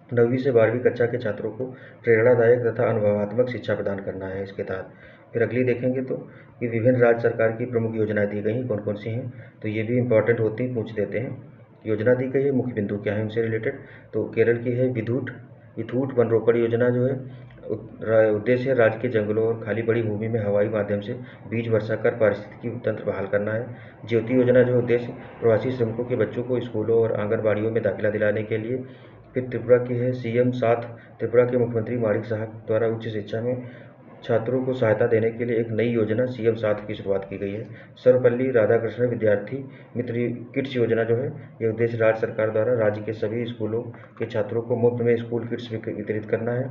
9वीं से 12वीं कक्षा के छात्रों को प्रेरणादायक तथा अनुभवात्मक शिक्षा प्रदान करना है इसके तहत। फिर अगली देखेंगे तो ये विभिन्न राज्य सरकार की प्रमुख योजनाएं दी गई हैं, कौन कौन सी हैं, तो ये भी इंपॉर्टेंट होती हैं, पूछ देते हैं। योजना दी गई है, मुख्य बिंदु क्या है उनसे रिलेटेड। तो केरल की है विथूट वन रोपण योजना जो है उद्देश्य है राज्य के जंगलों और खाली पड़ी भूमि में हवाई माध्यम से बीज वर्षा कर पारिस्थितिकी तंत्र बहाल करना है। ज्योति योजना जो उद्देश्य प्रवासी श्रमिकों के बच्चों को स्कूलों और आंगनबाड़ियों में दाखिला दिलाने के लिए। फिर त्रिपुरा की है CM 7। त्रिपुरा के मुख्यमंत्री माणिक साहब द्वारा उच्च शिक्षा में छात्रों को सहायता देने के लिए एक नई योजना CM 7 की शुरुआत की गई है। सर्वपल्ली राधाकृष्णन विद्यार्थी मित्र किट्स योजना जो है ये उद्देश्य राज्य सरकार द्वारा राज्य के सभी स्कूलों के छात्रों को मुफ्त में स्कूल किट्स वितरित करना है।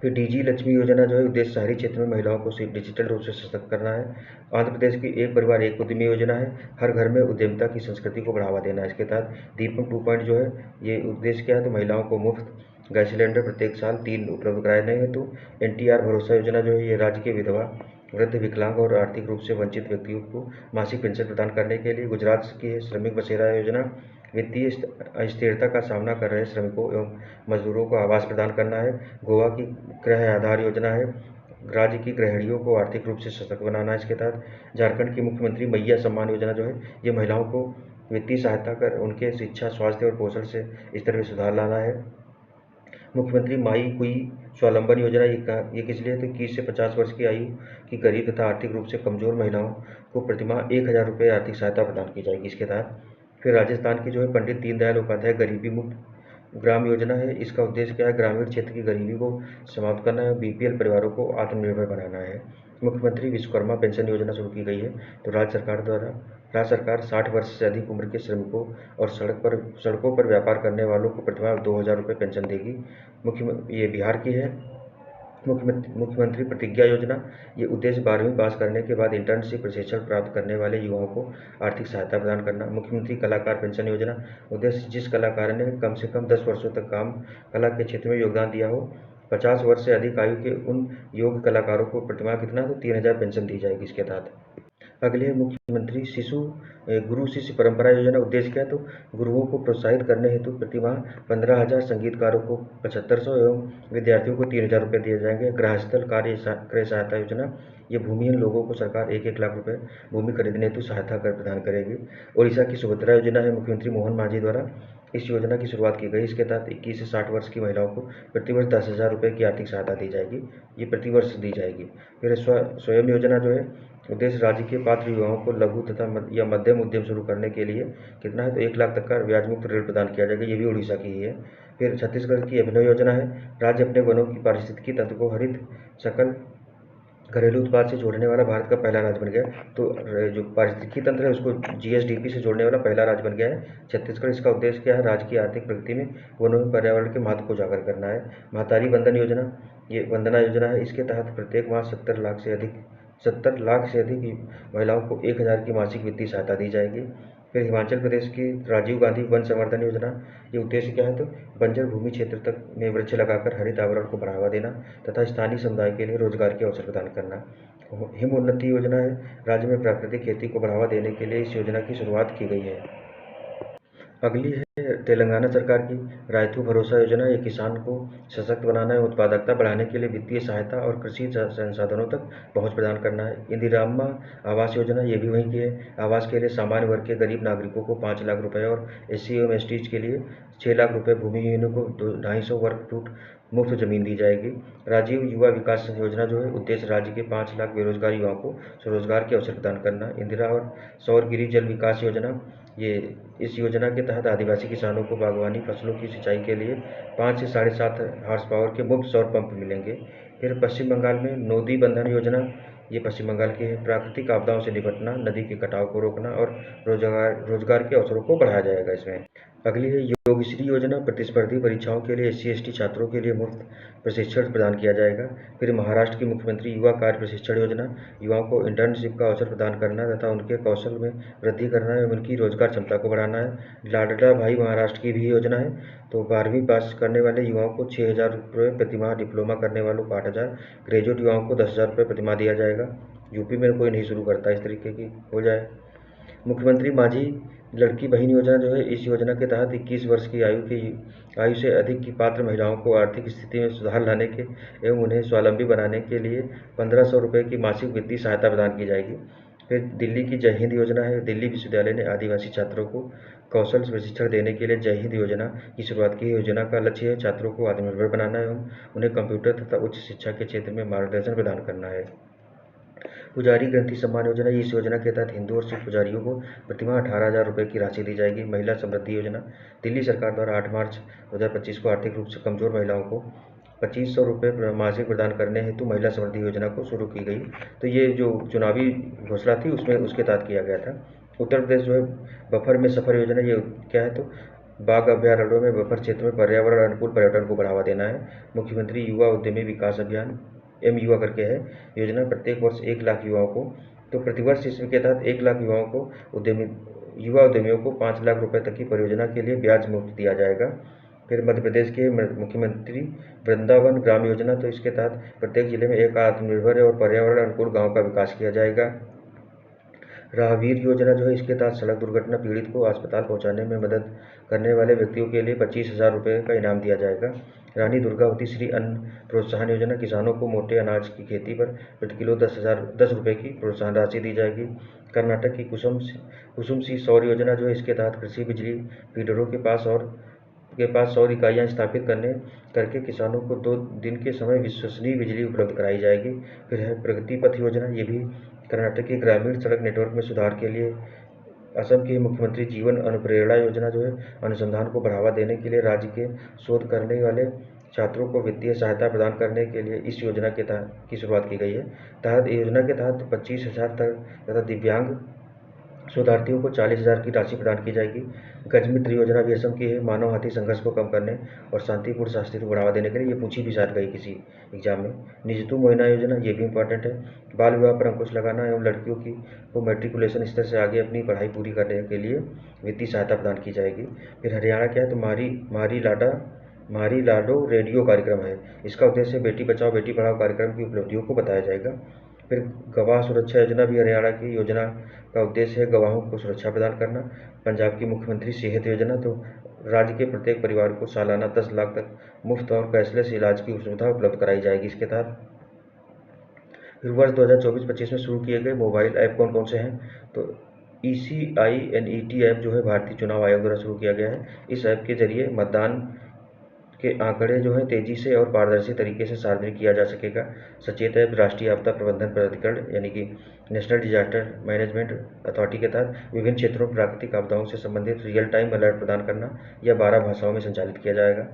फिर DG लक्ष्मी योजना जो है उद्देश्य शहरी क्षेत्र में महिलाओं को डिजिटल रूप से सशक्त करना है। आंध्र प्रदेश की एक परिवार एक उद्यमी योजना है। हर घर में उद्यमिता की संस्कृति को बढ़ावा देना है। इसके तहत दीपक 2 जो है ये उद्देश्य क्या है? तो महिलाओं को मुफ्त गैस सिलेंडर प्रत्येक साल 3 उपलब्ध कराने हेतु। NTR भरोसा योजना जो है ये राज्य के विधवा, वृद्ध, विकलांग और आर्थिक रूप से वंचित व्यक्तियों को मासिक पेंशन प्रदान करने के लिए। गुजरात की श्रमिक बसेरा योजना वित्तीय अस्थिरता का सामना कर रहे श्रमिकों एवं मजदूरों को आवास प्रदान करना है। गोवा की गृह आधार योजना है राज्य की गृहिणियों को आर्थिक रूप से सशक्त बनाना है। इसके तहत झारखंड की मुख्यमंत्री मैया सम्मान योजना जो है ये महिलाओं को वित्तीय सहायता कर उनके शिक्षा, स्वास्थ्य और पोषण से स्तर में सुधार लाना है। मुख्यमंत्री माई कुई स्वावलंबन योजना ये किस लिए? तो 21 से 50 वर्ष की आयु की गरीब तथा आर्थिक रूप से कमजोर महिलाओं को प्रतिमाह 1,000 रुपये आर्थिक सहायता प्रदान की जाएगी इसके तहत। फिर राजस्थान की जो है पंडित दीनदयाल उपाध्याय गरीबी मुक्त ग्राम योजना है। इसका उद्देश्य क्या है? ग्रामीण क्षेत्र की गरीबी को समाप्त करना है, BPL परिवारों को आत्मनिर्भर बनाना है। मुख्यमंत्री विश्वकर्मा पेंशन योजना शुरू की गई है। तो राज्य सरकार द्वारा राज्य सरकार 60 वर्ष से अधिक उम्र के श्रमिकों और सड़कों पर व्यापार करने वालों को प्रतिमाह 2,000 रुपये पेंशन देगी। ये बिहार की है। मुख्यमंत्री प्रतिज्ञा योजना, ये उद्देश्य 12वीं पास करने के बाद इंटर्नशिप प्रशिक्षण प्राप्त करने वाले युवाओं को आर्थिक सहायता प्रदान करना। मुख्यमंत्री कलाकार पेंशन योजना, उद्देश्य जिस कलाकार ने कम से कम 10 वर्षों तक कला के क्षेत्र में योगदान दिया हो, 50 वर्ष से अधिक आयु के उन योग्य कलाकारों को प्रतिमाह कितना, तो 3,000 पेंशन दी जाएगी इसके तहत। अगले है मुख्यमंत्री गुरु शिष्य परंपरा योजना। उद्देश्य क्या है, तो गुरुओं को प्रोत्साहित करने हेतु प्रतिमाह 15,000, संगीतकारों को 7,500 एवं विद्यार्थियों को 3,000 रुपये दिए जाएंगे। गृहस्थल क्रय सहायता योजना, ये भूमिहीन लोगों को सरकार 1-1 लाख रुपये भूमि खरीदने हेतु सहायता कर प्रदान करेगी। उड़ीसा की सुभद्रा योजना है मुख्यमंत्री मोहन मांझी द्वारा इस योजना की शुरुआत की गई। इसके तहत 21 से 60 वर्ष की महिलाओं को प्रतिवर्ष 10,000 रुपये की आर्थिक सहायता दी जाएगी। ये प्रतिवर्ष दी जाएगी। फिर स्वयं योजना जो है, उद्देश्य राज्य के पात्र युवाओं को लघु तथा या मध्यम उद्यम शुरू करने के लिए कितना है, तो 1 लाख तक का ब्याज मुक्त ऋण प्रदान किया जाएगा। ये भी उड़ीसा की ही है। फिर छत्तीसगढ़ की अभिनव योजना है। राज्य अपने वनों की पारिस्थितिकी तंत्र को हरित सकल घरेलू उत्पाद से जोड़ने वाला भारत का पहला राज्य बन गया। तो जो पारिस्थितिकी तंत्र है उसको GSDP से जोड़ने वाला पहला राज्य बन गया है छत्तीसगढ़। इसका उद्देश्य क्या है, राज्य की आर्थिक प्रगति में वनों में पर्यावरण के महत्व को उजागर करना है। महतारी बंधन योजना, ये वंदना योजना है। इसके तहत प्रत्येक माह 70 लाख से अधिक महिलाओं को 1,000 की मासिक वित्तीय सहायता दी जाएगी। फिर हिमाचल प्रदेश की राजीव गांधी वन संवर्धन योजना, ये उद्देश्य क्या है, तो बंजर भूमि क्षेत्र तक में वृक्ष लगाकर हरित आवरण को बढ़ावा देना तथा स्थानीय समुदाय के लिए रोजगार के अवसर प्रदान करना। हिम उन्नति योजना है। राज्य में प्राकृतिक खेती को बढ़ावा देने के लिए इस योजना की शुरुआत की गई है। अगली है तेलंगाना सरकार की रायतू भरोसा योजना। ये किसान को सशक्त बनाना है, उत्पादकता बढ़ाने के लिए वित्तीय सहायता और कृषि संसाधनों तक पहुंच प्रदान करना है। इंदिराम्मा आवास योजना, ये भी वहीं की है। आवास के लिए सामान्य वर्ग के गरीब नागरिकों को 5 लाख रुपए और SC एवं ST के लिए 6 लाख रुपए, भूमिहीनों को 250 वर्ग फुट मुफ्त जमीन दी जाएगी। राजीव युवा विकास योजना जो है, उद्देश्य राज्य के 5 लाख बेरोजगार युवाओं को स्वरोजगार के अवसर प्रदान करना। इंदिरा और सौर गिरी जल विकास योजना, ये इस योजना के तहत आदिवासी किसानों को बागवानी फसलों की सिंचाई के लिए 5 से 7.5 हॉर्स पावर के मुफ्त सौर पंप मिलेंगे। फिर पश्चिम बंगाल में नोदी बंधन योजना, ये पश्चिम बंगाल की है। प्राकृतिक आपदाओं से निपटना, नदी के कटाव को रोकना और रोजगार के अवसरों को बढ़ाया जाएगा इसमें। अगली है योगश्री योजना। प्रतिस्पर्धी परीक्षाओं के लिए SC ST छात्रों के लिए मुफ्त प्रशिक्षण प्रदान किया जाएगा। फिर महाराष्ट्र की मुख्यमंत्री युवा कार्य प्रशिक्षण योजना, युवाओं को इंटर्नशिप का अवसर प्रदान करना तथा उनके कौशल में वृद्धि करना है, उनकी रोजगार क्षमता को बढ़ाना है। लाडला भाई महाराष्ट्र की भी योजना है। तो 12वीं पास करने वाले युवाओं को 6,000 रुपये प्रतिमाह, डिप्लोमा करने वालों को 8,000, ग्रेजुएट युवाओं को 10,000 रुपये प्रतिमाह दिया जाएगा। यूपी में कोई नहीं शुरू करता इस तरीके की हो जाए। मुख्यमंत्री माझी लड़की बहन योजना जो है, इस योजना के तहत 21 वर्ष की आयु से अधिक की पात्र महिलाओं को आर्थिक स्थिति में सुधार लाने के एवं उन्हें स्वावलंबी बनाने के लिए 1,500 रुपये की मासिक वित्तीय सहायता प्रदान की जाएगी। फिर दिल्ली की जय हिंद योजना है। दिल्ली विश्वविद्यालय ने आदिवासी छात्रों को कौशल प्रशिक्षण देने के लिए जय हिंद योजना की शुरुआत की। योजना का लक्ष्य है छात्रों को आत्मनिर्भर बनाना एवं उन्हें कंप्यूटर तथा उच्च शिक्षा के क्षेत्र में मार्गदर्शन प्रदान करना है। पुजारी ग्रंथि सम्मान योजना, इस योजना के तहत हिंदू और सिख पुजारियों को प्रतिमाह 18,000 रुपये की राशि दी जाएगी। महिला समृद्धि योजना, दिल्ली सरकार द्वारा 8 मार्च 2025 को आर्थिक रूप से कमजोर महिलाओं को 2,500 रुपये मासिक प्रदान करने हेतु महिला समृद्धि योजना को शुरू की गई। तो ये जो चुनावी घोषणा थी उसमें उसके तहत किया गया था। उत्तर प्रदेश जो है बफर में सफर योजना, ये क्या है, तो बाघ अभ्यारण्यों में बफर क्षेत्र में पर्यावरण अनुकूल पर्यटन को बढ़ावा देना है। मुख्यमंत्री युवा उद्यमी विकास अभियान युवा करके है योजना, प्रत्येक वर्ष 1 लाख युवाओं को, तो प्रतिवर्ष इसके तहत 1 लाख युवाओं को युवा उद्यमियों को 5 लाख रुपए तक की परियोजना के लिए ब्याज मुक्त दिया जाएगा। फिर मध्य प्रदेश के मुख्यमंत्री वृंदावन ग्राम योजना, तो इसके तहत प्रत्येक जिले में एक आत्मनिर्भर और पर्यावरण अनुकूल गाँव का विकास किया जाएगा। राहवीर योजना जो है, इसके तहत सड़क दुर्घटना पीड़ित को अस्पताल पहुंचाने में मदद करने वाले व्यक्तियों के लिए 25,000 रुपये का इनाम दिया जाएगा। रानी दुर्गावती श्री अन्न प्रोत्साहन योजना, किसानों को मोटे अनाज की खेती पर प्रति किलो 10 रुपये की प्रोत्साहन राशि दी जाएगी। कर्नाटक की कुसुम सी सौर योजना जो है, इसके तहत कृषि बिजली फीडरों के पास सौर इकाइयाँ स्थापित करके किसानों को 2 दिन के समय विश्वसनीय बिजली उपलब्ध कराई जाएगी। फिर है प्रगति पथ योजना, ये भी कर्नाटक के ग्रामीण सड़क नेटवर्क में सुधार के लिए। असम के मुख्यमंत्री जीवन अनुप्रेरणा योजना जो है, अनुसंधान को बढ़ावा देने के लिए राज्य के शोध करने वाले छात्रों को वित्तीय सहायता प्रदान करने के लिए इस योजना की शुरुआत की गई है। योजना के तहत 25,000 तक तथा दिव्यांग शोधार्थियों को 40,000 की राशि प्रदान की जाएगी। गज मित्र योजना भी असम की है। मानव हाथी संघर्ष को कम करने और शांतिपूर्ण शास्त्री को बढ़ावा देने के लिए, ये पूछी भी शायद गई किसी एग्जाम में। निजतु मोहिना योजना, ये भी इंपॉर्टेंट है। बाल विवाह पर अंकुश लगाना एवं लड़कियों की को मेट्रिकुलेशन स्तर से आगे अपनी पढ़ाई पूरी करने के लिए वित्तीय सहायता प्रदान की जाएगी। फिर हरियाणा क्या है, तो मारी लाडो रेडियो कार्यक्रम है। इसका उद्देश्य बेटी बचाओ बेटी पढ़ाओ कार्यक्रम की उपलब्धियों को बताया जाएगा। फिर गवाह सुरक्षा योजना भी हरियाणा की योजना का उद्देश्य है गवाहों को सुरक्षा प्रदान करना। पंजाब की मुख्यमंत्री सेहत योजना, तो राज्य के प्रत्येक परिवार को सालाना 10 लाख तक मुफ्त और कैशलेस इलाज की सुविधा उपलब्ध कराई जाएगी इसके तहत। फिर वर्ष 2024-25 में शुरू किए गए मोबाइल ऐप कौन कौन से हैं, तो ECINET ऐप जो है भारतीय चुनाव आयोग द्वारा शुरू किया गया है। इस ऐप के जरिए मतदान के आंकड़े जो है तेजी से और पारदर्शी तरीके से सार्वजनिक किया जा सकेगा। सचेत ऐप राष्ट्रीय आपदा प्रबंधन प्राधिकरण यानी कि नेशनल डिजास्टर मैनेजमेंट अथॉरिटी के तहत विभिन्न क्षेत्रों में प्राकृतिक आपदाओं से संबंधित रियल टाइम अलर्ट प्रदान करना, यह 12 भाषाओं में संचालित किया जाएगा।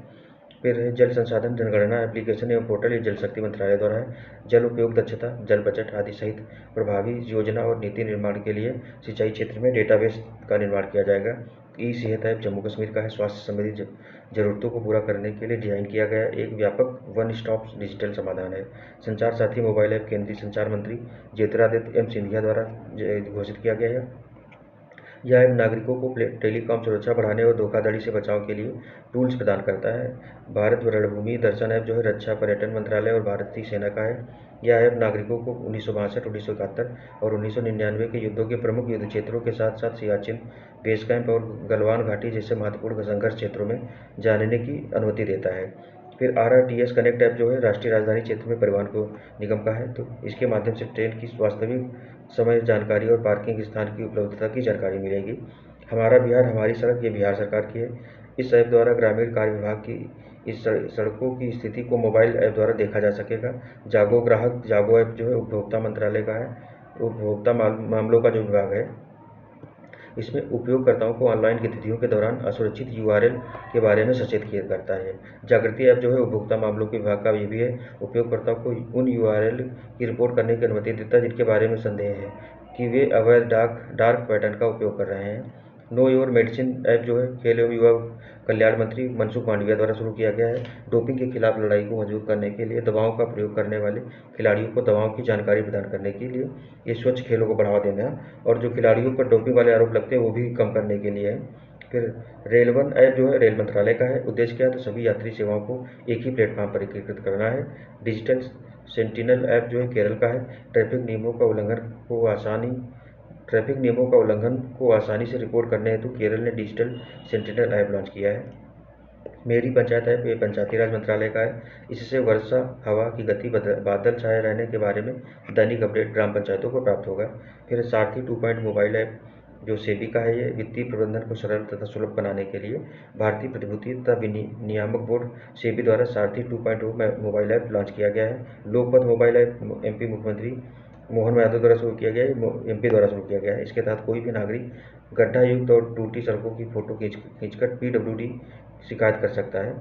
फिर है जल संसाधन जनगणना एप्लीकेशन एवं पोर्टल, ये जल शक्ति मंत्रालय द्वारा है। जल उपयोग दक्षता, जल बजट आदि सहित प्रभावी योजना और नीति निर्माण के लिए सिंचाई क्षेत्र में डेटाबेस का निर्माण किया जाएगा। ई सेहत ऐप जम्मू कश्मीर का है। स्वास्थ्य संबंधी जरूरतों को पूरा करने के लिए डिजाइन किया गया एक व्यापक वन स्टॉप डिजिटल समाधान है। संचार साथी मोबाइल ऐप केंद्रीय संचार मंत्री ज्योतिरादित्य सिंधिया द्वारा घोषित किया गया है। यह ऐप नागरिकों को टेलीकॉम सुरक्षा बढ़ाने और धोखाधड़ी से बचाव के लिए टूल्स प्रदान करता है। भारत रणभूमि दर्शन ऐप जो है रक्षा पर्यटन मंत्रालय और भारतीय सेना का है। यह ऐप नागरिकों को 1962, 1971 और 1999 के युद्धों के प्रमुख युद्ध क्षेत्रों के साथ साथ सियाचिन बेस कैंप और गलवान घाटी जैसे महत्वपूर्ण संघर्ष क्षेत्रों में जानने की अनुमति देता है। फिर RRTS कनेक्ट ऐप जो है राष्ट्रीय राजधानी क्षेत्र में परिवहन को निगम का है, तो इसके माध्यम से ट्रेन की वास्तविक समय जानकारी और पार्किंग स्थान की उपलब्धता की जानकारी मिलेगी। हमारा बिहार हमारी सड़क, ये बिहार सरकार की है। इस ऐप द्वारा ग्रामीण कार्य विभाग की इस सड़कों की स्थिति को मोबाइल ऐप द्वारा देखा जा सकेगा। जागो ग्राहक जागो ऐप जो है उपभोक्ता मंत्रालय का है, उपभोक्ता मामलों का जो विभाग है। इसमें उपयोगकर्ताओं को ऑनलाइन गतिविधियों के दौरान असुरक्षित URL के बारे में सचेत किया करता है। जागृति ऐप जो है उपभोक्ता मामलों के विभाग का ये भी है। उपयोगकर्ताओं को उन URL की रिपोर्ट करने की अनुमति देता है जिनके बारे में संदेह है कि वे अवैध डार्क पैटर्न का उपयोग कर रहे हैं। नो योर मेडिसिन ऐप जो है खेल एवं युवा कल्याण मंत्री मनसुख मांडविया द्वारा शुरू किया गया है। डोपिंग के खिलाफ लड़ाई को मजबूत करने के लिए दवाओं का प्रयोग करने वाले खिलाड़ियों को दवाओं की जानकारी प्रदान करने के लिए ये स्वच्छ खेलों को बढ़ावा देना और जो खिलाड़ियों पर डोपिंग वाले आरोप लगते हैं वो भी कम करने के लिए है। फिर रेल वन ऐप जो है रेल मंत्रालय का है। उद्देश्य क्या है, तो सभी यात्री सेवाओं को एक ही प्लेटफॉर्म पर एकीकृत करना है। डिजिटल सेंटिनल ऐप जो है केरल का है। ट्रैफिक नियमों का उल्लंघन को आसानी से रिपोर्ट करने हेतु केरल ने डिजिटल सेंटिनल ऐप लॉन्च किया है। मेरी पंचायत ऐप ये पंचायती राज मंत्रालय का है। इससे वर्षा, हवा की गति, बादल छाए रहने के बारे में दैनिक अपडेट ग्राम पंचायतों को प्राप्त होगा। फिर सारथी 2 मोबाइल ऐप जो सेबी का है, ये वित्तीय प्रबंधन को सरल तथा सुलभ बनाने के लिए भारतीय प्रतिभूति तथा नियामक बोर्ड सेबी द्वारा सारथी 2.0 मोबाइल ऐप लॉन्च किया गया है। लोकपथ मोबाइल ऐप MP मुख्यमंत्री मोहन यादव द्वारा शुरू किया गया है, MP द्वारा शुरू किया गया है। इसके तहत कोई भी नागरिक गड्ढा युक्त और टूटी सड़कों की फोटो खींचकर PWD शिकायत कर सकता है।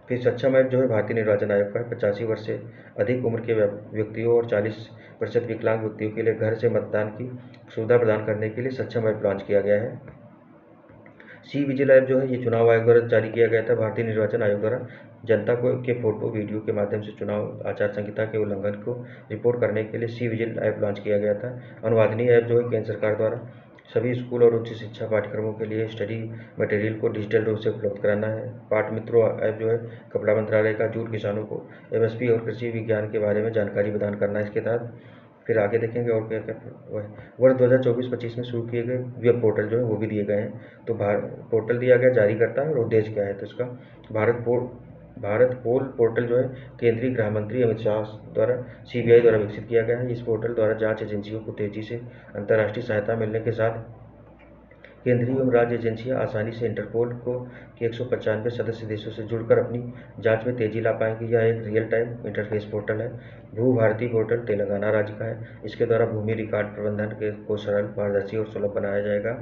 फिर सक्षम ऐप जो है भारतीय निर्वाचन आयोग का है। 85 वर्ष से अधिक उम्र के व्यक्तियों और 40% विकलांग व्यक्तियों के लिए घर से मतदान की सुविधा प्रदान करने के लिए सक्षम ऐप लॉन्च किया गया है। सी विजिल ऐप जो है ये चुनाव आयोग द्वारा जारी किया गया था। भारतीय निर्वाचन आयोग द्वारा जनता को के फोटो वीडियो के माध्यम से चुनाव आचार संहिता के उल्लंघन को रिपोर्ट करने के लिए सी विजिल ऐप लॉन्च किया गया था। अनुवादनीय ऐप जो है केंद्र सरकार द्वारा सभी स्कूल और उच्च शिक्षा पाठ्यक्रमों के लिए स्टडी मटेरियल को डिजिटल रूप से उपलब्ध कराना है। पाठ मित्रों ऐप जो है कपड़ा मंत्रालय का जूट किसानों को MSP और कृषि विज्ञान के बारे में जानकारी प्रदान करना है इसके तहत। फिर आगे देखेंगे और क्या क्या वर्ष 2024-25 में शुरू किए गए वेब पोर्टल जो है वो भी दिए गए हैं। तो पोर्टल दिया गया जारी करता है और उद्देश्य क्या है, तो इसका भारत पोल पोर्टल जो है केंद्रीय गृह मंत्री अमित शाह द्वारा CBI द्वारा विकसित किया गया है। इस पोर्टल द्वारा जांच एजेंसियों को तेजी से अंतर्राष्ट्रीय सहायता मिलने के साथ केंद्रीय एवं राज्य एजेंसियां आसानी से इंटरपोल के 195 सदस्य देशों से जुड़कर अपनी जांच में तेजी ला पाएंगे। यह एक रियल टाइम इंटरफेस पोर्टल है। भू भारती पोर्टल तेलंगाना राज्य का है। इसके द्वारा भूमि रिकॉर्ड प्रबंधन को सरल, पारदर्शी और सुलभ बनाया जाएगा।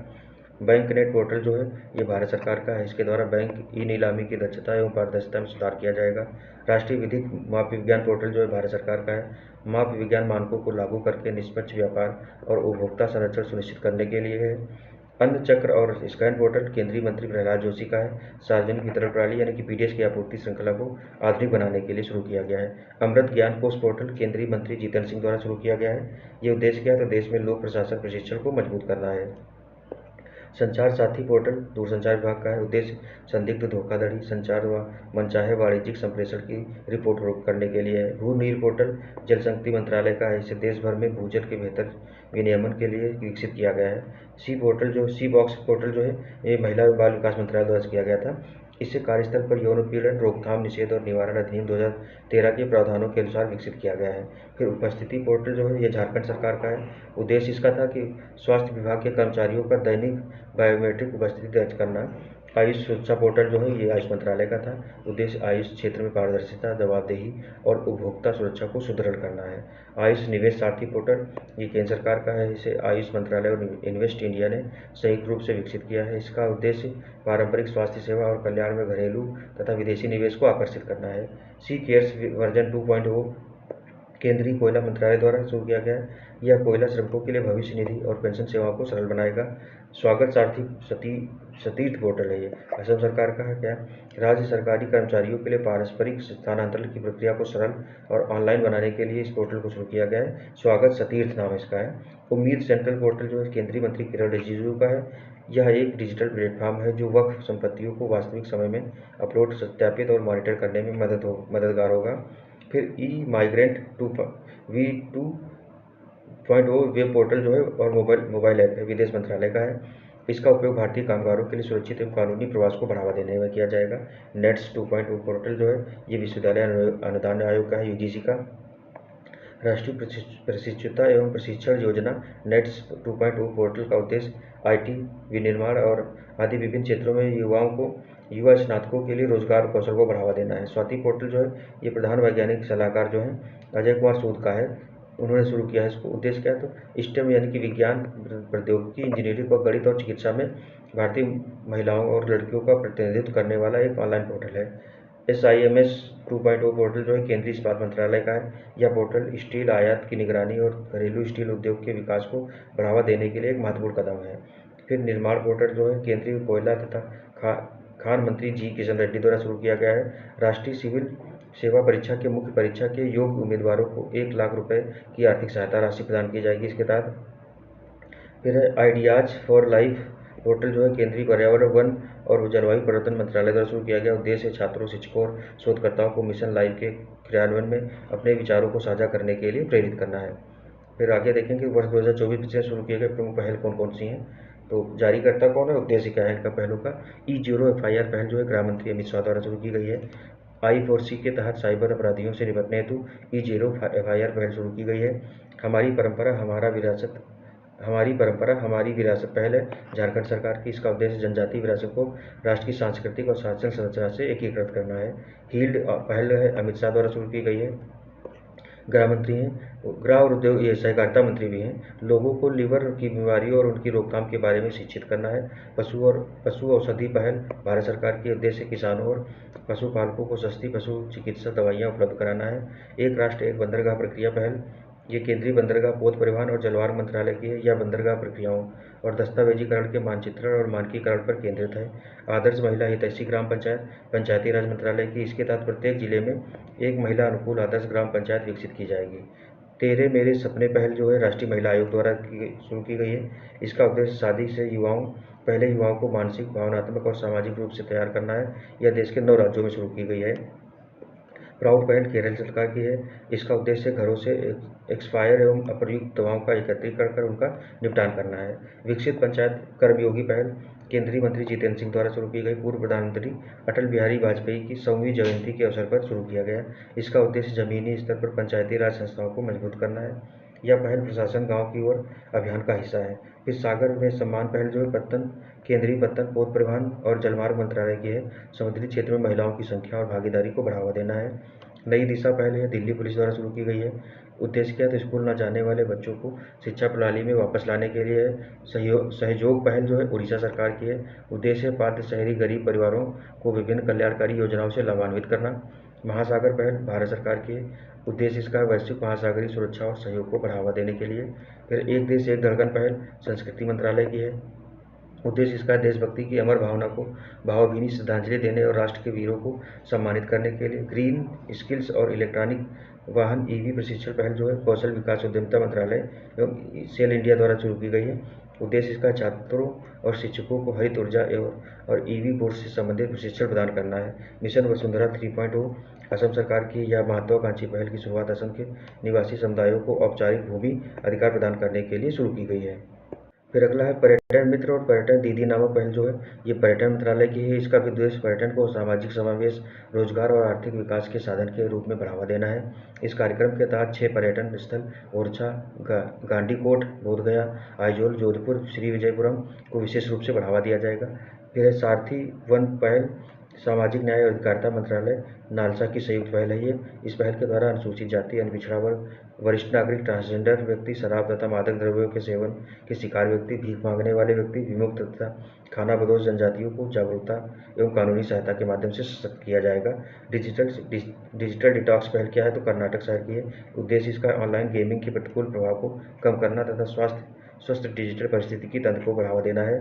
बैंक नेट पोर्टल जो है ये भारत सरकार का है। इसके द्वारा बैंक ई नीलामी की दक्षता एवं पारदर्शिता में सुधार किया जाएगा। राष्ट्रीय विधिक माप विज्ञान पोर्टल जो है भारत सरकार का है। माप विज्ञान मानकों को लागू करके निष्पक्ष व्यापार और उपभोक्ता संरक्षण सुनिश्चित करने के लिए है। अन्न चक्र और स्कैन पोर्टल केंद्रीय मंत्री प्रहलाद जोशी का है। सार्वजनिक वितरण प्रणाली यानी कि पीडीएस की आपूर्ति श्रृंखला को आधुनिक बनाने के लिए शुरू किया गया है। अमृत ज्ञान कोष पोर्टल केंद्रीय मंत्री जितेंद्र सिंह द्वारा शुरू किया गया है। ये उद्देश्य क्या है तो देश में लोक प्रशासन प्रशिक्षण को मजबूत करना है। संचार साथी पोर्टल दूरसंचार विभाग का है। उद्देश्य संदिग्ध धोखाधड़ी, संचार व मनचाहे वाणिज्यिक संप्रेषण की रिपोर्ट करने के लिए है। भू नीर पोर्टल जल शक्ति मंत्रालय का है। इसे देश भर में भूजल के बेहतर विनियमन के लिए विकसित किया गया है। सी बॉक्स पोर्टल जो है ये महिला एवं बाल विकास मंत्रालय द्वारा किया गया था। इसे कार्यस्थल पर यौन उत्पीड़न रोकथाम, निषेध और निवारण अधिनियम 2013 के प्रावधानों के अनुसार विकसित किया गया है। फिर उपस्थिति पोर्टल जो है ये झारखंड सरकार का है। उद्देश्य इसका था कि स्वास्थ्य विभाग के कर्मचारियों का दैनिक बायोमेट्रिक उपस्थिति दर्ज करना। आयुष सुरक्षा पोर्टल जो है ये आयुष मंत्रालय का था। उद्देश्य आयुष क्षेत्र में पारदर्शिता, जवाबदेही और उपभोक्ता सुरक्षा को सुदृढ़ करना है। आयुष निवेश सारथी पोर्टल ये केंद्र सरकार का है। इसे आयुष मंत्रालय और इन्वेस्ट इंडिया ने संयुक्त रूप से विकसित किया है। इसका उद्देश्य पारंपरिक स्वास्थ्य सेवा और कल्याण में घरेलू तथा विदेशी निवेश को आकर्षित करना है। सी केयर्स वर्जन 2.0 केंद्रीय कोयला मंत्रालय द्वारा शुरू किया गया है। यह कोयला श्रमिकों के लिए भविष्य निधि और पेंशन सेवाओं को सरल बनाएगा। स्वागत सारथी सतीर्थ पोर्टल है। ये असम सरकार का है। क्या राज्य सरकारी कर्मचारियों के लिए पारस्परिक स्थानांतरण की प्रक्रिया को सरल और ऑनलाइन बनाने के लिए इस पोर्टल को शुरू किया गया है। स्वागत सतीर्थ नाम इसका है। उम्मीद सेंट्रल पोर्टल जो है केंद्रीय मंत्री किरण रिजिजू का है। यह एक डिजिटल प्लेटफॉर्म है जो वक्फ संपत्तियों को वास्तविक समय में अपलोड, सत्यापित और मॉनिटर करने में मददगार होगा। फिर ई माइग्रेंट V2.0 वेब पोर्टल जो है और मोबाइल ऐप है, विदेश मंत्रालय का है। इसका उपयोग भारतीय कामगारों के लिए सुरक्षित एवं कानूनी प्रवास को बढ़ावा देने में किया जाएगा। नेट्स 2.0 पोर्टल जो है ये विश्वविद्यालय अनुदान आयोग का है, यूजीसी का। राष्ट्रीय प्रशिक्षुता एवं प्रशिक्षण योजना नेट्स 2.0 पोर्टल का उद्देश्य आईटी, विनिर्माण और आदि विभिन्न क्षेत्रों में युवा स्नातकों के लिए रोजगार कौशल को बढ़ावा देना है। स्वाति पोर्टल जो है ये प्रधान वैज्ञानिक सलाहकार जो है अजय कुमार सूद का है। उन्होंने शुरू किया है इसको। उद्देश्य क्या है तो स्टेम यानी कि विज्ञान, प्रौद्योगिकी, इंजीनियरिंग और गणित और चिकित्सा में भारतीय महिलाओं और लड़कियों का प्रतिनिधित्व करने वाला एक ऑनलाइन पोर्टल है। SIMS 2.0 पोर्टल जो है केंद्रीय इस्पात मंत्रालय का है। यह पोर्टल स्टील आयात की निगरानी और घरेलू स्टील उद्योग के विकास को बढ़ावा देने के लिए एक महत्वपूर्ण कदम है। फिर निर्माण पोर्टल जो है केंद्रीय कोयला तथा खान मंत्री जी किशन रेड्डी द्वारा शुरू किया गया है। राष्ट्रीय सिविल सेवा परीक्षा के मुख्य परीक्षा के योग्य उम्मीदवारों को 1 लाख रुपए की आर्थिक सहायता राशि प्रदान की जाएगी इसके तहत। फिर है आइडियाज फॉर लाइफ पोर्टल जो है केंद्रीय पर्यावरण, वन और जलवायु परिवर्तन मंत्रालय द्वारा शुरू किया गया। उद्देश्य छात्रों, शिक्षकों और शोधकर्ताओं को मिशन लाइफ के क्रियान्वयन में अपने विचारों को साझा करने के लिए प्रेरित करना है। फिर आगे देखेंगे वर्ष 2024 से शुरू किए गए प्रमुख पहल कौन कौन सी हैं। तो जारीकर्ता कौन है, उद्देश्य क्या है इनका पहलों का। E0 FIR पहल जो है गृह मंत्री अमित शाह द्वारा शुरू की गई है। I4C के तहत साइबर अपराधियों से निपटने हेतु E0 FIR पहल शुरू की गई है। हमारी परंपरा हमारी विरासत पहल है झारखंड सरकार की। इसका उद्देश्य जनजातीय विरासत को राष्ट्र की सांस्कृतिक और शासनिक संरचना से एकीकृत करना है। हील्ड पहल है अमित शाह द्वारा शुरू की गई है। गृह मंत्री हैं, गृह और उद्योग ये सहकारिता मंत्री भी हैं। लोगों को लीवर की बीमारियों और उनकी रोकथाम के बारे में शिक्षित करना है। पशु औषधि पहल भारत सरकार के उद्देश्य किसानों और पशुपालकों को सस्ती पशु चिकित्सा दवाइयाँ उपलब्ध कराना है। एक राष्ट्र एक बंदरगाह प्रक्रिया पहल ये केंद्रीय बंदरगाह, पोत परिवहन और जलमार्ग मंत्रालय की है। यह बंदरगाह प्रक्रियाओं और दस्तावेजीकरण के मानचित्रण और मानकीकरण पर केंद्रित है। आदर्श महिला हितैषी ग्राम पंचायत पंचायती राज मंत्रालय की। इसके तहत प्रत्येक जिले में एक महिला अनुकूल आदर्श ग्राम पंचायत विकसित की जाएगी। तेरे मेरे सपने पहल जो है राष्ट्रीय महिला आयोग द्वारा शुरू की गई है। इसका उद्देश्य शादी से पहले युवाओं को मानसिक, भावनात्मक और सामाजिक रूप से तैयार करना है। यह देश के 9 राज्यों में शुरू की गई है। प्राउड पहल केरल सरकार की है। इसका उद्देश्य घरों से एक्सपायर एवं अप्रयुक्त दवाओं का एकत्रीकरण कर उनका निपटान करना है। विकसित पंचायत कर्मयोगी पहल केंद्रीय मंत्री जितेंद्र सिंह द्वारा शुरू की गई। पूर्व प्रधानमंत्री अटल बिहारी वाजपेयी की 100वीं जयंती के अवसर पर शुरू किया गया। इसका उद्देश्य जमीनी स्तर पर पंचायती राज संस्थाओं को मजबूत करना है। यह पहल प्रशासन गाँव की ओर अभियान का हिस्सा है। फिर सागर में सम्मान पहल जो है केंद्रीय पत्तन, पोत परिवहन और जलमार्ग मंत्रालय की है। समुद्री क्षेत्र में महिलाओं की संख्या और भागीदारी को बढ़ावा देना है। नई दिशा पहल है दिल्ली पुलिस द्वारा शुरू की गई है। उद्देश्य क्या है? तो स्कूल न जाने वाले बच्चों को शिक्षा प्रणाली में वापस लाने के लिए सहयोग पहल जो है उड़ीसा सरकार की है। उद्देश्य है पात्र शहरी गरीब परिवारों को विभिन्न कल्याणकारी योजनाओं से लाभान्वित करना। महासागर पहल भारत सरकार की है। उद्देश्य इसका वैश्विक महासागरीय सुरक्षा और सहयोग को बढ़ावा देने के लिए। फिर एक देश एक धड़कन पहल संस्कृति मंत्रालय की है। उद्देश्य इसका देशभक्ति की अमर भावना को भावभीनी श्रद्धांजलि देने और राष्ट्र के वीरों को सम्मानित करने के लिए। ग्रीन स्किल्स और इलेक्ट्रॉनिक वाहन ईवी प्रशिक्षण पहल जो है कौशल विकास उद्यमिता मंत्रालय एवं सेल इंडिया द्वारा शुरू की गई है। उद्देश्य इसका छात्रों और शिक्षकों को हरित ऊर्जा और ईवी गुड्स से संबंधित प्रशिक्षण प्रदान करना है। मिशन वसुंधरा 3.0 असम सरकार की यह महत्वाकांक्षी पहल की शुरुआत असम के निवासी समुदायों को औपचारिक भूमि अधिकार प्रदान करने के लिए शुरू की गई है। फिर अगला है पर्यटन मित्र और पर्यटन दीदी नामक पहल जो है ये पर्यटन मंत्रालय की है। इसका भी उद्देश्य पर्यटन को सामाजिक समावेश, रोजगार और आर्थिक विकास के साधन के रूप में बढ़ावा देना है। इस कार्यक्रम के तहत 6 पर्यटन स्थल ओरछा, गांडीकोट, बोधगया, आइजोल, जोधपुर, श्री विजयपुरम को विशेष रूप से बढ़ावा दिया जाएगा। फिर है सारथी वन पहल सामाजिक न्याय और अधिकारिता मंत्रालय नालसा की संयुक्त पहल है ये। इस पहल के द्वारा अनुसूचित जाति, पिछड़ा वर्ग, वरिष्ठ नागरिक, ट्रांसजेंडर व्यक्ति, शराब तथा मादक द्रव्यों के सेवन के शिकार व्यक्ति, भीख मांगने वाले व्यक्ति, विमुक्त तथा खानाबदोश जनजातियों को जागरूकता एवं कानूनी सहायता के माध्यम से सशक्त किया जाएगा। डिजिटल डिटॉक्स पहल क्या है? तो कर्नाटक शहर की है। उद्देश्य इसका ऑनलाइन गेमिंग के प्रतिकूल प्रभाव को कम करना तथा स्वस्थ डिजिटल परिस्थितिकी तंत्र को बढ़ावा देना है।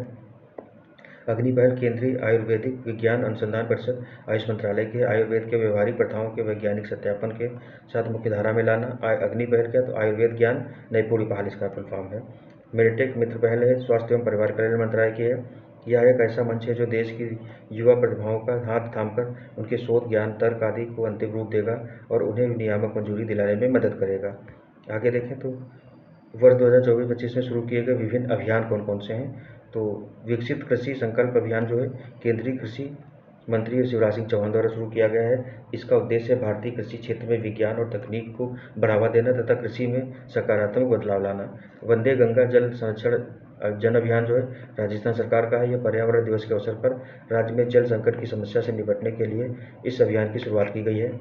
अग्नि पहल केंद्रीय आयुर्वेदिक विज्ञान अनुसंधान परिषद आयुष मंत्रालय के आयुर्वेद के व्यवहारिक प्रथाओं के वैज्ञानिक सत्यापन के साथ मुख्य धारा में लाना। अग्नि पहल क्या? तो आयुर्वेद ज्ञान नई पीढ़ी बहाल इसका फुल फॉर्म है। मेडिटेक मित्र पहल है स्वास्थ्य एवं परिवार कल्याण मंत्रालय की है। यह एक ऐसा मंच है जो देश की युवा प्रतिभाओं का हाथ थामकर उनके शोध, ज्ञान, तर्क आदि को अंतिम रूप देगा और उन्हें नियामक मंजूरी दिलाने में मदद करेगा। आगे देखें तो वर्ष 2024-25 में शुरू किए गए विभिन्न अभियान कौन कौन से हैं? तो विकसित कृषि संकल्प अभियान जो है केंद्रीय कृषि मंत्री शिवराज सिंह चौहान द्वारा शुरू किया गया है। इसका उद्देश्य भारतीय कृषि क्षेत्र में विज्ञान और तकनीक को बढ़ावा देना तथा कृषि में सकारात्मक बदलाव लाना। वंदे गंगा जल संरक्षण जन अभियान जो है राजस्थान सरकार का है। यह पर्यावरण दिवस के अवसर पर राज्य में जल संकट की समस्या से निपटने के लिए इस अभियान की शुरुआत की गई है।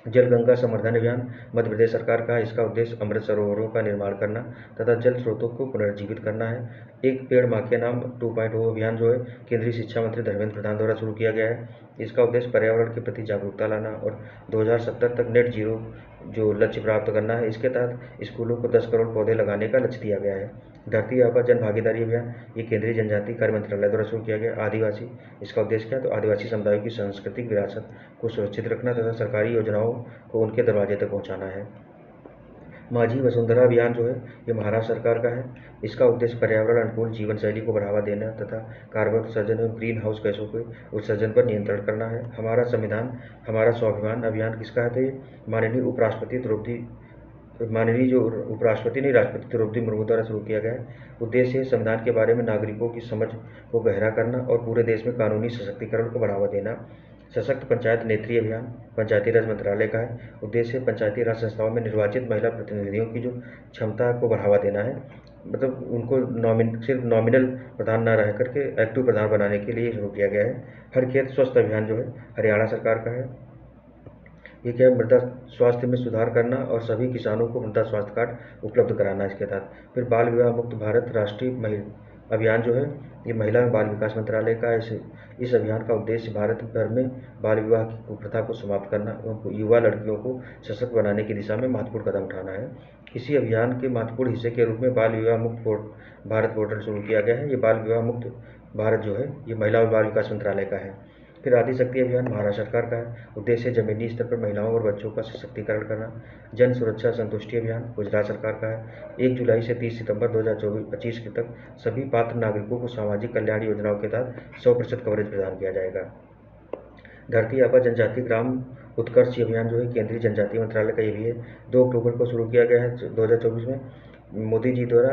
जल गंगा संवर्धन अभियान मध्य प्रदेश सरकार का है। इसका उद्देश्य अमृत सरोवरों का निर्माण करना तथा जल स्रोतों को पुनर्जीवित करना है। एक पेड़ मां के नाम 2.0 अभियान जो है केंद्रीय शिक्षा मंत्री धर्मेंद्र प्रधान द्वारा शुरू किया गया है। इसका उद्देश्य पर्यावरण के प्रति जागरूकता लाना और 2070 तक नेट जीरो जो लक्ष्य प्राप्त करना है। इसके तहत स्कूलों को 10 करोड़ पौधे लगाने का लक्ष्य दिया गया है। धरती आबा जन भागीदारी अभियान ये केंद्रीय जनजातीय कार्य मंत्रालय द्वारा शुरू किया गया। आदिवासी इसका उद्देश्य क्या है? तो आदिवासी समुदायों की सांस्कृतिक विरासत को सुरक्षित रखना तथा सरकारी योजनाओं को उनके दरवाजे तक पहुंचाना है। माझी वसुंधरा अभियान जो है ये महाराष्ट्र सरकार का है। इसका उद्देश्य पर्यावरण अनुकूल जीवन शैली को बढ़ावा देना तथा कार्बन उत्सर्जन एवं ग्रीन हाउस गैसों के उत्सर्जन पर नियंत्रण करना है। हमारा संविधान हमारा स्वाभिमान अभियान किसका है? तो ये माननीय उपराष्ट्रपति द्रौपदी मुर्मू द्वारा शुरू किया गया है। उद्देश्य है संविधान के बारे में नागरिकों की समझ को गहरा करना और पूरे देश में कानूनी सशक्तिकरण को बढ़ावा देना। सशक्त पंचायत नेत्री अभियान पंचायती राज मंत्रालय का है। उद्देश्य पंचायती राज संस्थाओं में निर्वाचित महिला प्रतिनिधियों की जो क्षमता को बढ़ावा देना है, मतलब उनको सिर्फ नॉमिनल प्रधान न रह करके एक्टिव प्रधान बनाने के लिए शुरू किया गया है। हर खेत स्वस्थ अभियान जो है हरियाणा सरकार का है। ये क्या है? मृदा स्वास्थ्य में सुधार करना और सभी किसानों को मृदा स्वास्थ्य कार्ड उपलब्ध कराना इसके तहत। फिर बाल विवाह मुक्त भारत राष्ट्रीय अभियान जो है ये महिला एवं बाल विकास मंत्रालय का है। इस अभियान का उद्देश्य भारत भर में बाल विवाह की कुप्रथा को समाप्त करना एवं युवा लड़कियों को सशक्त बनाने की दिशा में महत्वपूर्ण कदम उठाना है। इसी अभियान के महत्वपूर्ण हिस्से के रूप में बाल विवाह मुक्त भारत पोर्टल शुरू किया गया है। ये बाल विवाह मुक्त भारत जो है ये महिला और बाल विकास मंत्रालय का है। फिर आदिशक्ति अभियान महाराष्ट्र सरकार का है। उद्देश्य जमीनी स्तर पर महिलाओं और बच्चों का सशक्तिकरण करना। जन सुरक्षा संतुष्टि अभियान गुजरात सरकार का है। 1 जुलाई से 30 सितंबर 2025 तक सभी पात्र नागरिकों को सामाजिक कल्याण योजनाओं के तहत 100% कवरेज प्रदान किया जाएगा। धरती आबा जनजाति ग्राम उत्कर्ष अभियान जो है केंद्रीय जनजातीय मंत्रालय का ये भी है। 2 अक्टूबर को शुरू किया गया है 2024 में। मोदी जी द्वारा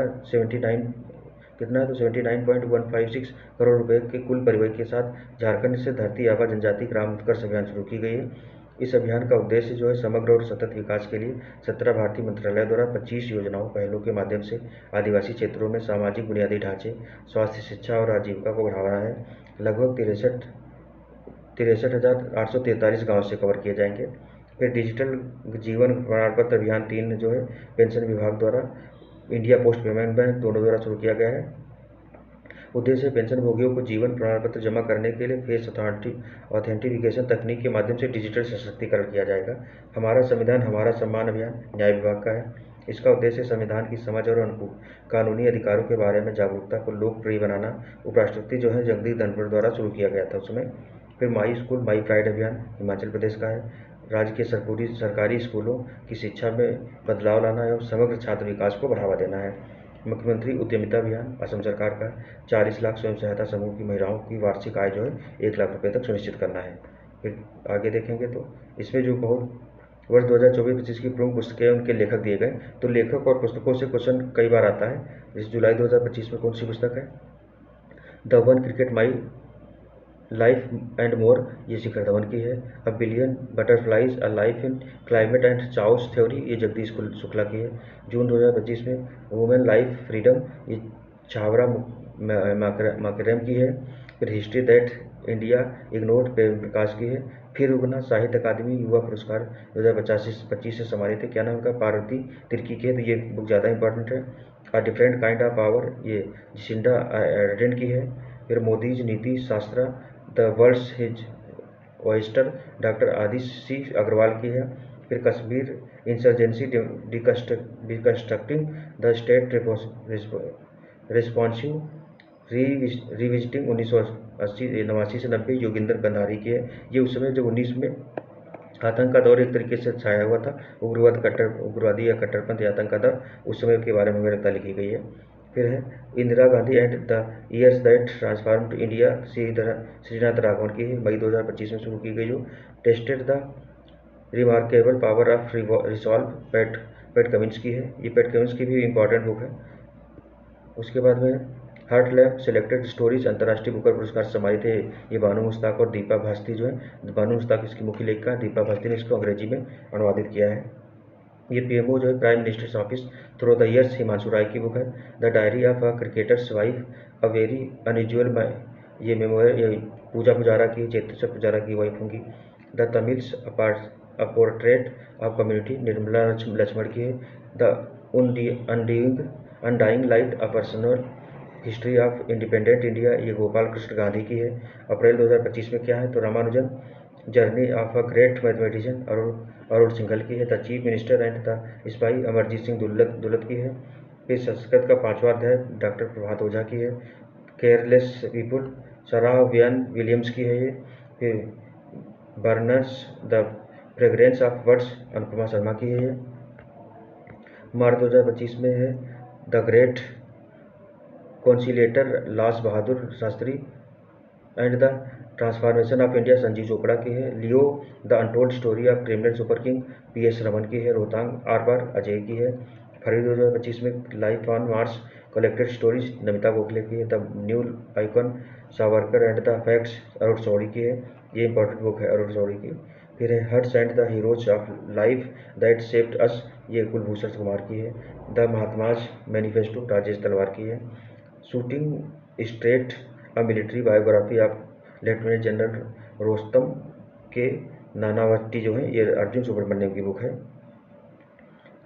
79.156 करोड़ रुपए के कुल परिव्यय के साथ झारखंड से धरती आबा जनजाति ग्राम उत्कर्ष अभियान शुरू की गई है। इस अभियान का उद्देश्य जो है समग्र और सतत विकास के लिए 17 भारतीय मंत्रालय द्वारा 25 योजनाओं पहलों के माध्यम से आदिवासी क्षेत्रों में सामाजिक बुनियादी ढांचे, स्वास्थ्य, शिक्षा और आजीविका को बढ़ाना है। लगभग 63,843 गाँव से कवर किए जाएंगे। फिर डिजिटल जीवन प्रमाण पत्र अभियान 3 जो है पेंशन विभाग द्वारा इंडिया पोस्ट पेमेंट बैंक दोनों द्वारा शुरू किया गया है। उद्देश्य पेंशन भोगियों को जीवन प्रमाण पत्र जमा करने के लिए फेस ऑथेंटिफिकेशन तकनीक के माध्यम से डिजिटल सशक्तिकरण किया जाएगा। हमारा संविधान हमारा सम्मान अभियान न्याय विभाग का है। इसका उद्देश्य संविधान की समझ और कानूनी अधिकारों के बारे में जागरूकता को लोकप्रिय बनाना। उपराष्ट्रपति जो है जगदीप धनखड़ द्वारा शुरू किया गया था उसमें। फिर माई स्कूल माई प्राइड अभियान हिमाचल प्रदेश का है। राज्य के सरकारी स्कूलों की शिक्षा में बदलाव लाना एवं समग्र छात्र विकास को बढ़ावा देना है। मुख्यमंत्री उद्यमिता अभियान असम सरकार का 40 लाख स्वयं सहायता समूह की महिलाओं की वार्षिक आय जो है 1 लाख रुपए तक सुनिश्चित करना है। फिर आगे देखेंगे तो इसमें जो बहुत वर्ष 2024-25 की प्रमुख पुस्तकें उनके लेखक दिए गए। तो लेखक और पुस्तकों से क्वेश्चन कई बार आता है। जैसे जुलाई 2025 में कौन सी पुस्तक है? The one cricket my life and more, ये शिखर धवन की है। A billion butterflies a life in climate and chaos theory, ये जगदीश शुक्ला की है। जून 2025 में वुमेन लाइफ फ्रीडम, ये छावरा माकरेम की है। फिर history that India ignored, Prem Prakash की है। फिर उगना साहित्य अकादमी युवा पुरस्कार 2025 से सम्मानित है। क्या नाम का? पार्वती तिर्की के है। तो ये बुक ज़्यादा इंपॉर्टेंट है। A different kind of power, ये जिसिंडा आर्डेन की है। फिर Modi's Niti Shastra the world's his oyster, doctor Adishi Agarwal की है। फिर Kashmir insurgency deconstructing the state responsive revisiting 1989 से 90, योगिंदर गंधारी की है। ये उस समय जब 19 में आतंक का दौर एक तरीके से छाया हुआ था, उग्रवादी या कट्टरपंथी आतंक का दौर, उस समय के बारे में विवरणता लिखी गई है। फिर है Indira Gandhi and the years that transformed India, Shrinath Raghavan की है। मई 2025 में शुरू की गई। जो tested the remarkable power of resolve, Pat Cummins की है। ये पैट कमिंस की भी इंपॉर्टेंट बुक है। उसके बाद में हार्ट लैब सेलेक्टेड स्टोरीज अंतर्राष्ट्रीय बुकर पुरस्कार से सम्मानित है। ये बानू मुश्ताक और दीपा भास्ती जो है, बानू मुश्ताक इसकी मुख्य लेखिका, दीपा भास्ती ने इसको अंग्रेजी में अनुवादित किया है। ये पीएमओ जो है prime minister's office through the years, Himanshu Rai की बुक है। The diary of a cricketer's wife, a very unusual, ये मेमोयर, ये पूजा पुजारा की, चेतेश्वर पुजारा की वाइफ होंगी। The Tamils a portrait of community, Nirmala Laxman की है। The undying light, a personal history of independent India, ये गोपाल कृष्ण गांधी की है। अप्रैल 2025 में क्या है? तो Ramanujan journey of a great mathematician, Arun Singhal की है। The chief minister and the spy, Amarjit Singh Dulat की है। फिर संस्कृत का 5वां अध्याय डॉक्टर प्रभात ओझा की है। केयरलेस पीपुल, सराह विलियम्स की है ये। फिर burners the fragrance of words, Anupama Sharma की है ये। मार्च 2025 में है the great conciliator, Lal Bahadur Shastri and the transformation of India, Sanjeev Chopra की है। Leo the untold story of criminal super king, PS Raman की है। रोहतांग आर अजय की है। फरवरी 2025 में life on Mars collected stories, Namita Gokhale की है। The new icon Savarkar and the facts, Arun Shourie की है। ये इंपॉर्टेंट बुक है अरुण शौरी की। फिर है hearts and the heroes of life that shaped us, ये कुलभूषण कुमार की है। द महात्माज मैनिफेस्टो, राजेश तलवार की है। Shooting straight, a military biography of lieutenant general Rustom के नानावटी जो है, ये अर्जुन सुब्रमण्यम की बुक है।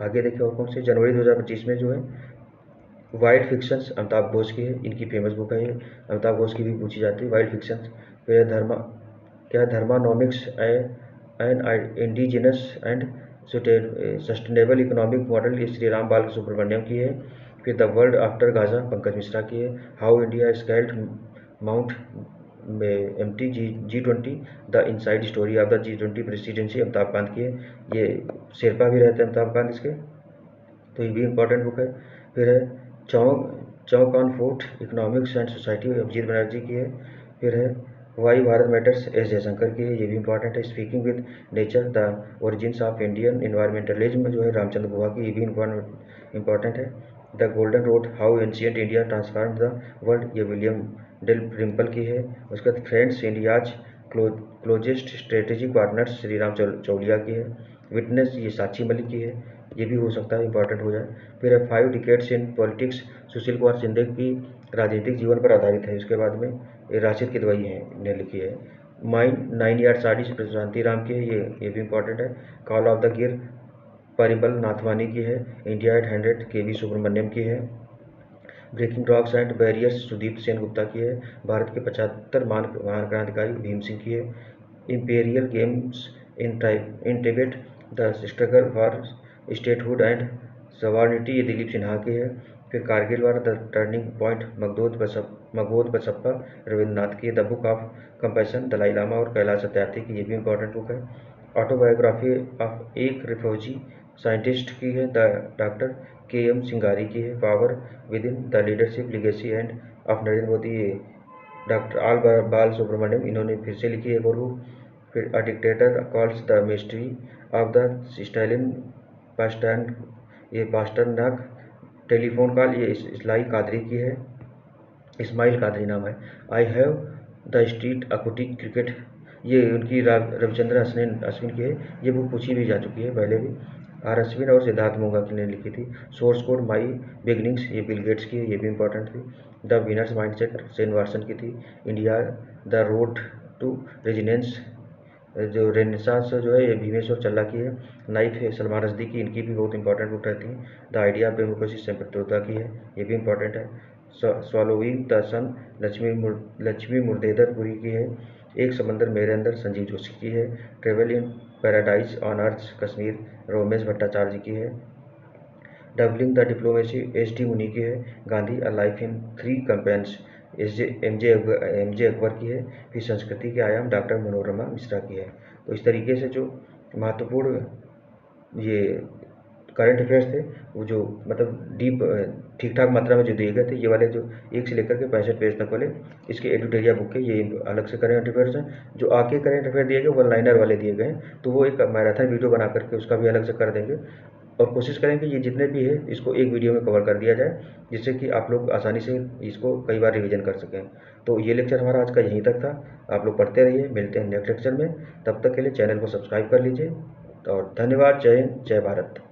आगे देखिए और कौन से? जनवरी 2025 में जो है वाइल्ड फिक्शंस, अमिताभ घोष की है। इनकी फेमस बुक है ये, अमिताभ घोष की भी पूछी जाती है वाइल्ड फिक्शंस। फिर dharmanomics an indigenous and sustainable economic model, ये श्री राम बाल सुब्रमण्यम की है। फिर the world after Gaza, Pankaj Mishra की है। How India scaled mount empty G20, the inside story of the G20 presidency, Amitabh Kant की है। ये शेरपा भी रहते हैं अमिताभ कांत इसके, तो ये भी इंपॉर्टेंट बुक है। फिर है Chowk on food economics and society, Abhijit Banerjee की है। फिर है why Bharat matters, S Jaishankar की है। ये भी इंपॉर्टेंट है। Speaking with nature, the origins of Indian environmentalism, जो है रामचंद्र गुहा की, ये भी इंपॉर्टेंट है। The golden road, how ancient India transformed the world, ये विलियम डेल रिम्पल की है। उसके बाद friends India's closest strategic partners, Sriram Chaulia की है। विटनेस, ये साक्षी मलिक की है। ये भी हो सकता है इंपॉर्टेंट हो जाए। फिर है 5 decades in politics, Sushil Kumar Shinde की राजनीतिक जीवन पर आधारित है। उसके बाद में ये राशिद किदवई है ने लिखी है। माइन 9 यार्ड साड़ी से प्रशांति राम की है, ये भी इंपॉर्टेंट है। कॉल ऑफ द गिर परिबल नाथवानी की है। India at 100 KV. सुब्रमण्यम की है। Breaking rocks and barriers Sudeep Sen Gupta की है। भारत के 75 महान क्रांतिकारी भीम सिंह की है। Imperial games in Tibet the struggle for statehood and sovereignty, ये दिलीप सिन्हा की है। फिर Kargil war the turning point Magod Basappa Ravindranath की है। The book of compassion Dalai Lama और कैलाश सत्यार्थी की, ये भी इंपॉर्टेंट बुक है। ऑटोबायोग्राफी ऑफ एक रिफ्यूजी साइंटिस्ट की है, द डॉक्टर के.एम. सिंगारी की है। Power within the leadership legacy and of Narendra Modi, doctor आल बाल सुब्रमण्यम, इन्होंने फिर से लिखी है एक और बुक। फिर a dictator calls the mystery of the Stalin Pasternak telephone call, ये इस्लाई कादरी की है, इस्माइल कादरी नाम है। आई हैव द स्ट्रीट अकुटिक क्रिकेट, ये उनकी रविचंद्र अश्विन की है। ये बुक पूछी भी जा चुकी है पहले भी। आर अश्विन और सिद्धार्थ मोगा की ने लिखी थी। सोर्स कोड माई बिगनिंग्स, ये बिल गेट्स की है, ये भी इंपॉर्टेंट थी। The winners mindset Shane Watson की थी। India the road to resins, जो रेनेसांस जो है ये भीमेश्वर चल्ला की है। नाइफ है सलमान रश्दी की, इनकी भी बहुत इंपॉर्टेंट बुक रहती हैं। द आइडिया ऑफ डेमोक्रेसी सेम्पटोदा की है, ये भी इंपॉर्टेंट है। स्वॉलोइंग द सन लक्ष्मी मुर्देदरपुरी की है। एक समंदर मेरे अंदर संजीव जोशी की है। Travel in paradise on earth Kashmir Romesh Bhattacharya की है। Doubling the diplomacy H D. Muni की है। Gandhi a life in 3 campaigns M J. Akbar की है। फिर संस्कृति के आयाम डॉक्टर मनोरमा मिश्रा की है। तो इस तरीके से जो महत्वपूर्ण ये करंट अफेयर्स थे, वो जो मतलब डीप ठीक ठाक मात्रा में जो दिए गए थे, ये वाले जो 1 से लेकर के 65 पेज तक वाले इसके एडिटोरिया बुक के, ये अलग से करंट अफेयर्स हैं। जो आके करंट अफेयर दिए गए वन लाइनर वाले दिए गए हैं, तो वो एक मैराथन वीडियो बना करके उसका भी अलग से कर देंगे। और कोशिश करेंगे ये जितने भी है इसको एक वीडियो में कवर कर दिया जाए, जिससे कि आप लोग आसानी से इसको कई बार रिवीजन कर सकें। तो ये लेक्चर हमारा आज का यहीं तक था। आप लोग पढ़ते रहिए, मिलते हैं नेक्स्ट लेक्चर में। तब तक के लिए चैनल को सब्सक्राइब कर लीजिए और धन्यवाद। जय हिंद, जय भारत।